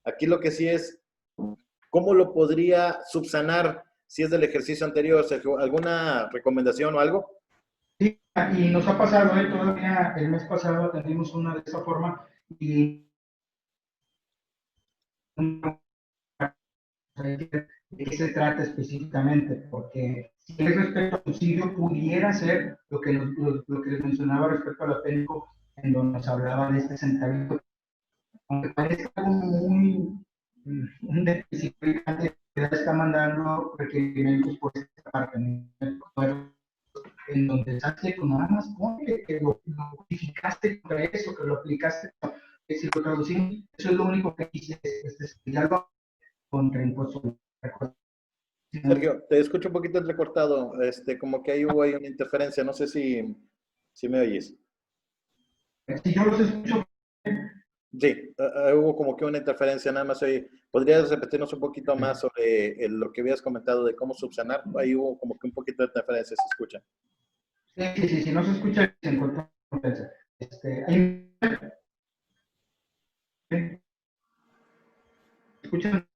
Aquí lo que sí es, ¿cómo lo podría subsanar si es del ejercicio anterior, Sergio? ¿Alguna recomendación o algo? sí, y nos ha pasado, todavía el mes pasado atendimos una de esa forma y de qué se trata específicamente, porque si es respecto al subsidio, pudiera ser lo que les mencionaba respecto a la técnico, en donde nos hablaba de este centavito, aunque parece algo muy un déficit que está mandando requerimientos por esta parte, en donde saque con nada más ponle que lo modificaste para eso, que lo aplicaste, que si lo traducimos, eso es lo único que hice, es estudiarlo contra impuestos. Sergio, te escucho un poquito entrecortado, como que ahí hubo una interferencia, no sé si me oyes. Si yo los escucho, Sí, hubo como que una interferencia, nada más oye. ¿Podrías repetirnos un poquito más sobre lo que habías comentado de cómo subsanar? Ahí hubo como que un poquito de interferencia, se escucha. sí, si no se escucha, se encuentra compensa. Ahí, ¿escuchan?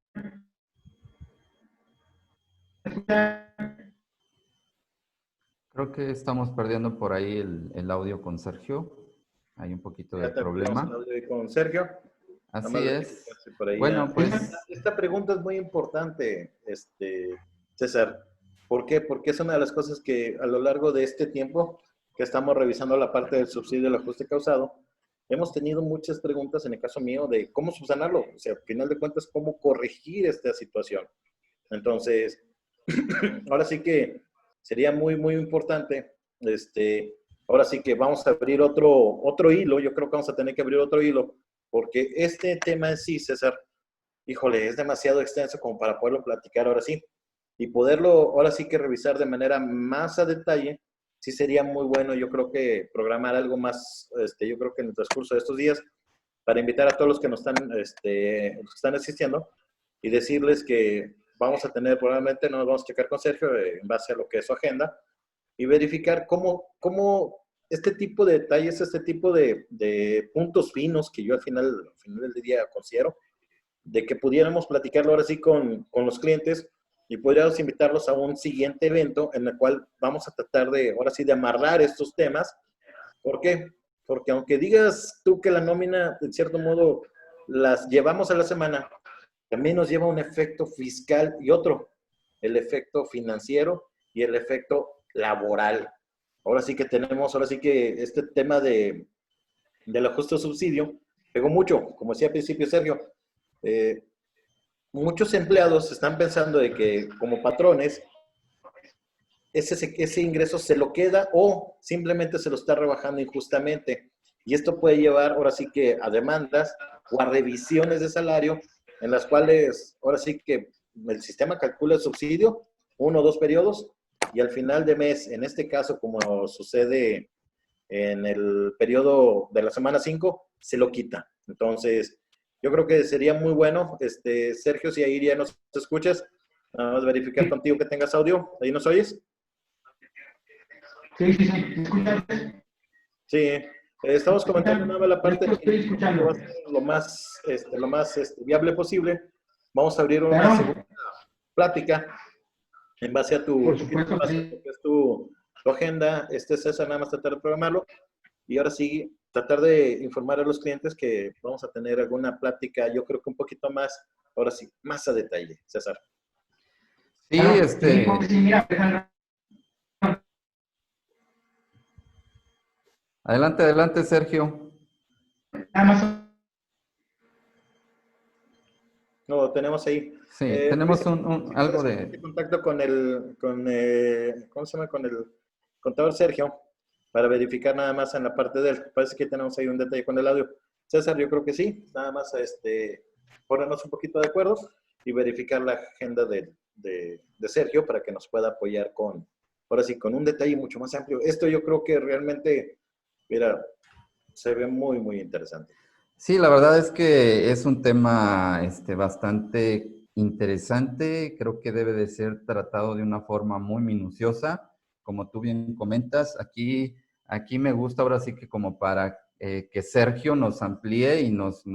Creo que estamos perdiendo por ahí el audio con Sergio. Hay un poquito de Ya tenemos el problema. audio ahí con Sergio. Nada más Así es. verificar si por ahí ya. Bueno, pues Esta pregunta es muy importante, César. ¿Por qué? Porque es una de las cosas que a lo largo de este tiempo que estamos revisando la parte del subsidio del ajuste causado, hemos tenido muchas preguntas, en el caso mío, de cómo subsanarlo. O sea, al final de cuentas, cómo corregir esta situación. Entonces, ahora sí que sería muy, muy importante, ahora sí que vamos a abrir otro hilo, yo creo que vamos a tener que abrir otro hilo, porque este tema en sí, César, híjole, es demasiado extenso como para poderlo platicar ahora sí, y poderlo ahora sí que revisar de manera más a detalle, sí sería muy bueno, yo creo que programar algo más, yo creo que en el transcurso de estos días, para invitar a todos los que nos están, los que están asistiendo, y decirles que vamos a tener, probablemente nos vamos a checar con Sergio en base a lo que es su agenda y verificar cómo este tipo de detalles, este tipo de puntos finos que yo al final del día considero, de que pudiéramos platicarlo ahora sí con los clientes y podríamos invitarlos a un siguiente evento en el cual vamos a tratar de, ahora sí, de amarrar estos temas. ¿Por qué? Porque aunque digas tú que la nómina, en cierto modo, las llevamos a la semana, también nos lleva un efecto fiscal y otro, el efecto financiero y el efecto laboral. Ahora sí que tenemos, ahora sí que este tema del ajuste de subsidio pegó mucho, como decía al principio Sergio. Eh, Muchos empleados están pensando de que como patrones ese ingreso se lo queda o simplemente se lo está rebajando injustamente. Y esto puede llevar ahora sí que a demandas o a revisiones de salario en las cuales ahora sí que el sistema calcula el subsidio, 1 o 2 periodos, y al final de mes, en este caso como sucede en el periodo de la semana 5, se lo quita. Entonces, yo creo que sería muy bueno, Sergio, si ahí ya nos escuchas, nada más verificar contigo que tengas audio. ¿Ahí nos oyes? Sí, sí, sí. ¿Me escuchas? Sí, estamos comentando nada más la parte Yo estoy que escuchando. va a ser lo más viable posible. Vamos a abrir una Claro, segunda plática en base a tu por poquito supuesto en que base a sí. lo que es tu agenda, César, nada más tratar de programarlo. Y ahora sí, tratar de informar a los clientes que vamos a tener alguna plática, yo creo que un poquito más, ahora sí, más a detalle, César. Sí, Claro, sí, porque sí, mira, Alejandro, adelante, adelante, Sergio. nada más. No, tenemos ahí. Sí, tenemos Si algo puedes ponerte de... en contacto ¿cómo se llama? Con el contador Sergio, para verificar nada más en la parte de él. Parece que tenemos ahí un detalle con el audio. César, yo creo que sí, nada más ponernos un poquito de acuerdo y verificar la agenda de Sergio para que nos pueda apoyar ahora sí, con un detalle mucho más amplio. Esto yo creo que realmente, mira, se ve muy, muy interesante. Sí, la verdad es que es un tema bastante interesante. Creo que debe de ser tratado de una forma muy minuciosa. Como tú bien comentas, aquí me gusta ahora sí que como para que Sergio nos amplíe y nos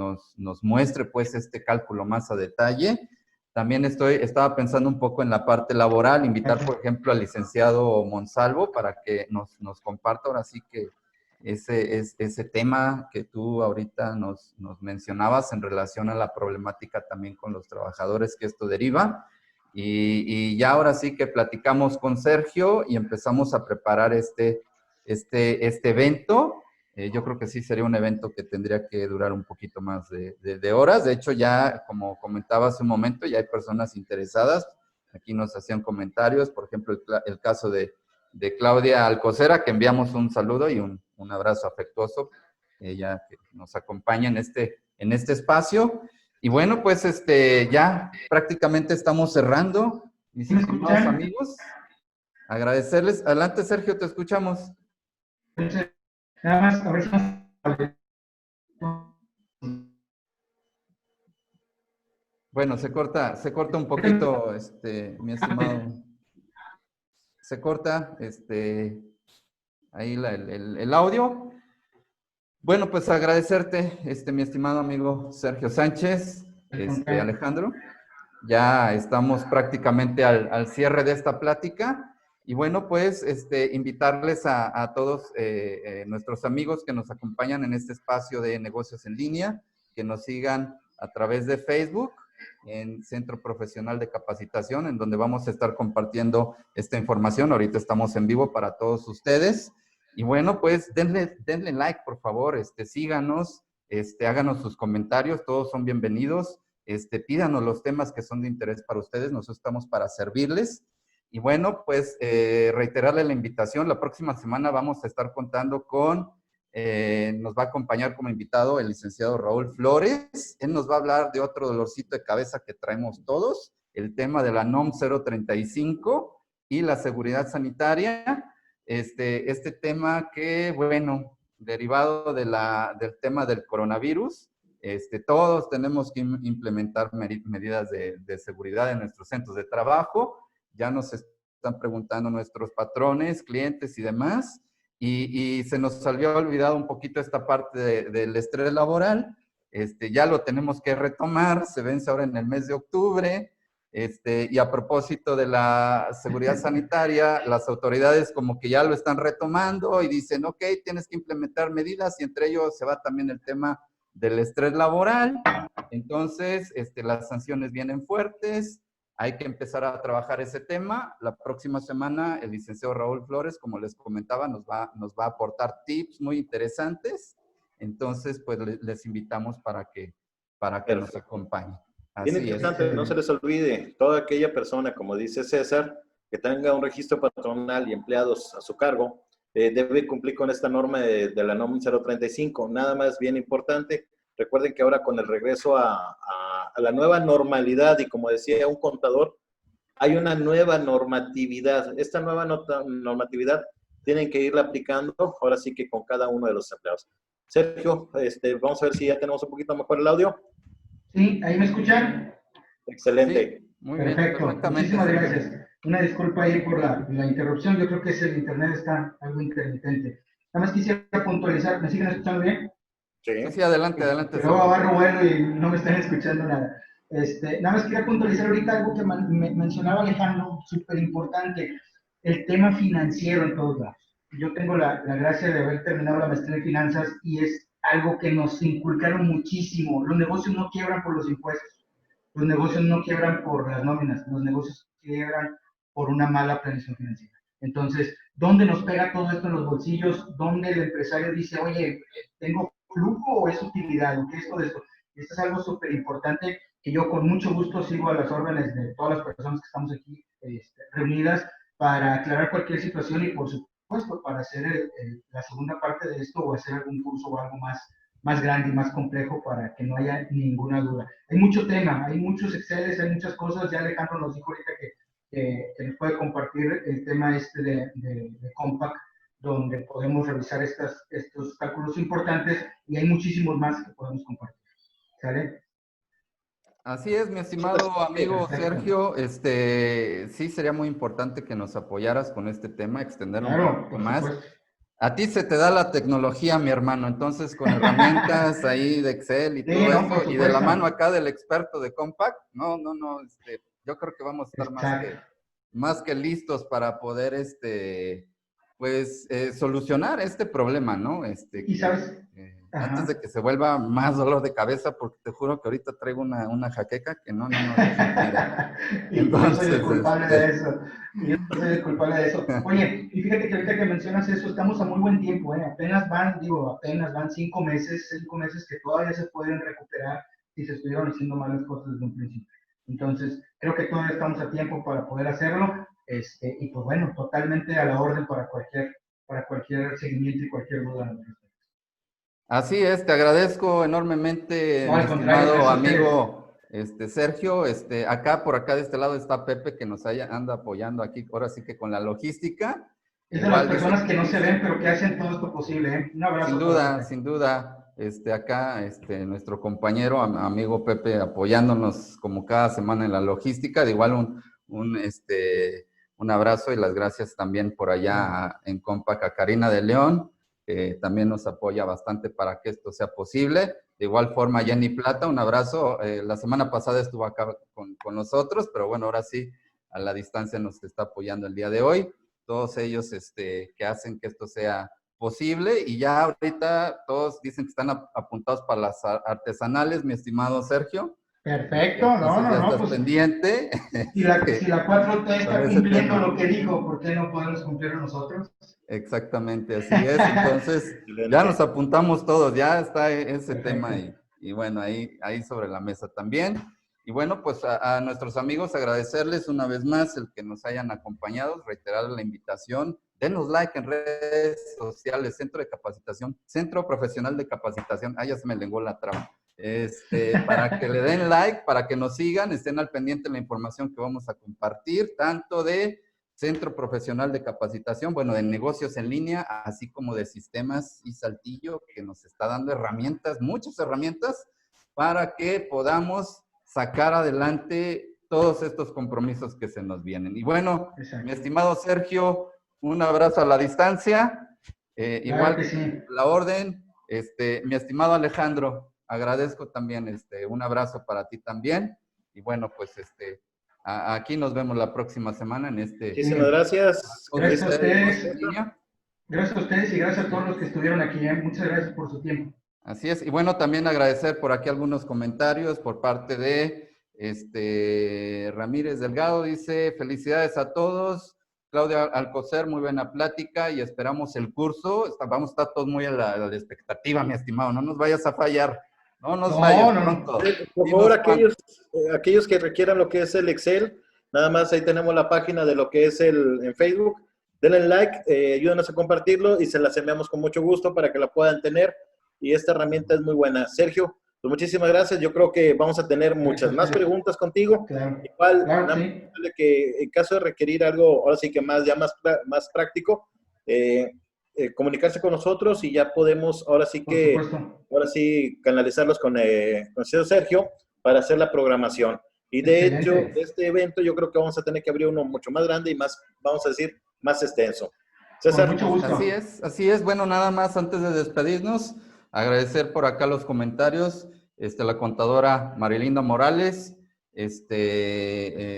muestre pues este cálculo más a detalle. También estaba pensando un poco en la parte laboral, invitar por ejemplo al licenciado Monsalvo para que nos comparta ahora sí que ese tema que tú ahorita nos mencionabas en relación a la problemática también con los trabajadores que esto deriva. Y ya ahora sí que platicamos con Sergio y empezamos a preparar este evento. Yo creo que sí sería un evento que tendría que durar un poquito más de horas. De hecho, ya como comentaba hace un momento, ya hay personas interesadas. Aquí nos hacían comentarios, por ejemplo, el caso de Claudia Alcocera, que enviamos un saludo y un abrazo afectuoso, ella que nos acompaña en este espacio. Y bueno, pues ya prácticamente estamos cerrando, mis ¿Me estimados escuchan? amigos. Agradecerles. Adelante, Sergio, te escuchamos. Entonces, nada más, a ver si Bueno, se corta un poquito, mi estimado. Se corta, ahí el audio. Bueno, pues agradecerte, mi estimado amigo Sergio Sánchez, Alejandro. Ya estamos prácticamente al cierre de esta plática. Y bueno, pues invitarles a todos nuestros amigos que nos acompañan en este espacio de negocios en línea, que nos sigan a través de Facebook, en Centro Profesional de Capacitación, en donde vamos a estar compartiendo esta información. Ahorita estamos en vivo para todos ustedes. Y bueno, pues denle like, por favor, síganos, háganos sus comentarios, todos son bienvenidos. Pídanos los temas que son de interés para ustedes, nosotros estamos para servirles. Y bueno, pues reiterarle la invitación, la próxima semana vamos a estar contando nos va a acompañar como invitado el licenciado Raúl Flores. Él nos va a hablar de otro dolorcito de cabeza que traemos todos, el tema de la NOM 035 y la seguridad sanitaria. Este tema que, bueno, derivado del tema del coronavirus, todos tenemos que implementar medidas de seguridad en nuestros centros de trabajo. Ya nos están preguntando nuestros patrones, clientes y demás. Y se nos había olvidado un poquito esta parte del estrés laboral. ya lo tenemos que retomar, se vence ahora en el mes de octubre, y a propósito de la seguridad sanitaria, las autoridades como que ya lo están retomando y dicen, ok, tienes que implementar medidas, y entre ellos se va también el tema del estrés laboral. Entonces, las sanciones vienen fuertes, hay que empezar a trabajar ese tema. La próxima semana el licenciado Raúl Flores, como les comentaba, nos va a aportar tips muy interesantes. Entonces, pues les invitamos para que nos acompañen. Bien Así importante, no se les olvide, toda aquella persona, como dice César, que tenga un registro patronal y empleados a su cargo, debe cumplir con esta norma de la NOM 035. Nada más bien importante, recuerden que ahora con el regreso a la nueva normalidad, y como decía un contador, hay una nueva normatividad. Esta nueva normatividad tienen que irla aplicando, ahora sí que con cada uno de los empleados. Sergio, vamos a ver si ya tenemos un poquito mejor el audio. Sí, ¿ahí me escuchan? Excelente. Sí, muy Perfecto. bien, perfectamente. Muchísimas gracias. Una disculpa ahí por la interrupción. Yo creo que el internet está algo intermitente. Nada más quisiera puntualizar. ¿Me siguen escuchando bien? Sí, adelante. Luego agarro vuelo y no me están escuchando nada. Nada más quería puntualizar ahorita algo que mencionaba Alejandro, súper importante, el tema financiero en todos lados. Yo tengo la gracia de haber terminado la maestría en finanzas y es algo que nos inculcaron muchísimo. Los negocios no quiebran por los impuestos, los negocios no quiebran por las nóminas, los negocios quiebran por una mala planeación financiera. Entonces, ¿dónde nos pega todo esto en los bolsillos? ¿Dónde el empresario dice, oye, tengo flujo o es utilidad? ¿O qué es todo esto? Esto es algo súper importante que yo con mucho gusto sigo a las órdenes de todas las personas que estamos aquí reunidas para aclarar cualquier situación y, por supuesto, para hacer la segunda parte de esto o hacer algún curso o algo más grande y más complejo para que no haya ninguna duda. Hay mucho tema, hay muchos Exceles, hay muchas cosas. Ya Alejandro nos dijo ahorita que nos puede compartir el tema de Compact, donde podemos revisar estos cálculos importantes, y hay muchísimos más que podemos compartir. ¿Sale? Así es, mi estimado amigo Sergio. Sí, sería muy importante que nos apoyaras con este tema, extenderlo un poco más. A ti se te da la tecnología, mi hermano, entonces con herramientas ahí de Excel y todo eso, y de la mano acá del experto de Compact, no, yo creo que vamos a estar más que listos para poder, solucionar este problema, ¿no? Y sabes, antes de que se vuelva más dolor de cabeza, porque te juro que ahorita traigo una jaqueca que no deja. Entonces, yo soy el culpable de eso. Oye, y fíjate que ahorita que mencionas eso, estamos a muy buen tiempo, ¿eh? Apenas van 5 meses que todavía se pueden recuperar si se estuvieron haciendo malas cosas desde un principio. Entonces, creo que todavía estamos a tiempo para poder hacerlo, y pues bueno, totalmente a la orden para cualquier seguimiento y cualquier duda. Así es, te agradezco enormemente, mi estimado amigo Sergio. Por acá de este lado está Pepe, que nos anda apoyando aquí, ahora sí que con la logística. Es de las personas que no se ven, pero que hacen todo esto posible, ¿eh? Un abrazo. Sin duda. Acá, nuestro compañero, amigo Pepe, apoyándonos como cada semana en la logística. De igual un abrazo y las gracias también por allá en Compact a Karina de León, que también nos apoya bastante para que esto sea posible. De igual forma, Jenny Plata, un abrazo. La semana pasada estuvo acá con nosotros, pero bueno, ahora sí, a la distancia nos está apoyando el día de hoy. Todos ellos que hacen que esto sea posible, y ya ahorita todos dicen que están apuntados para las artesanales, mi estimado Sergio. Perfecto, pues pendiente. Si la 4T está cumpliendo lo que dijo, ¿por qué no podemos cumplirlo nosotros? Exactamente, así es. Entonces, ya nos apuntamos todos, ya está ese tema y bueno, ahí sobre la mesa también. Y bueno, pues a nuestros amigos agradecerles una vez más el que nos hayan acompañado, reiterar la invitación. Denos like en redes sociales, Centro Profesional de Capacitación. Ya se me lenguó la traba. Para que le den like, para que nos sigan, estén al pendiente de la información que vamos a compartir, tanto de Centro Profesional de Capacitación, bueno, de negocios en línea, así como de sistemas y Saltillo, que nos está dando herramientas, muchas herramientas, para que podamos sacar adelante todos estos compromisos que se nos vienen. Y bueno, mi estimado Sergio, un abrazo a la distancia. Igual que sí, la orden. Mi estimado Alejandro, agradezco también, un abrazo para ti también. Y bueno, pues, aquí nos vemos la próxima semana en Muchísimas gracias. Gracias a ustedes. en línea. Gracias a ustedes y gracias a todos los que estuvieron aquí. Muchas gracias por su tiempo. Así es. Y bueno, también agradecer por aquí algunos comentarios por parte de Ramírez Delgado. Dice, felicidades a todos. Claudia Alcocer, muy buena plática y esperamos el curso. Vamos a estar todos muy a la expectativa, mi estimado. No nos vayas a fallar. No nos vayas pronto. Por favor, aquellos que requieran lo que es el Excel, nada más ahí tenemos la página de lo que es en Facebook. Denle like, ayúdenos a compartirlo y se las enviamos con mucho gusto para que la puedan tener. Y esta herramienta es muy buena. Sergio, pues muchísimas gracias. Yo creo que vamos a tener muchas más preguntas contigo. Claro. Igual, Claro, sí. que en caso de requerir algo, ahora sí que más práctico, comunicarse con nosotros y ya podemos, ahora sí canalizarlos con el señor Sergio para hacer la programación. Y de hecho, este evento yo creo que vamos a tener que abrir uno mucho más grande y más, vamos a decir, más extenso. César, mucho gusto. Así es. Bueno, nada más antes de despedirnos, agradecer por acá los comentarios. La contadora Marilinda Morales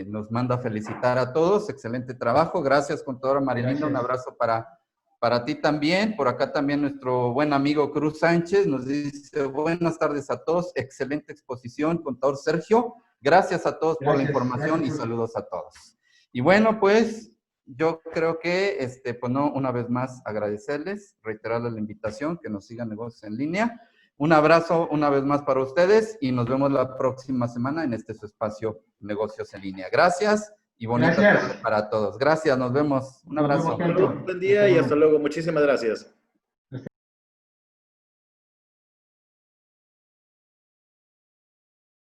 nos manda a felicitar a todos. Excelente trabajo. Gracias, contadora Marilinda. Un abrazo para ti también. Por acá también nuestro buen amigo Cruz Sánchez nos dice, buenas tardes a todos. Excelente exposición, contador Sergio. Gracias a todos por la información y saludos a todos. Y bueno, pues yo creo que, pues no, una vez más agradecerles, reiterarles la invitación, que nos sigan Negocios en Línea. Un abrazo una vez más para ustedes y nos vemos la próxima semana en su espacio Negocios en Línea. Gracias y bonita tarde para todos. Gracias, nos vemos. Un abrazo. Buen día y hasta luego. Muchísimas gracias.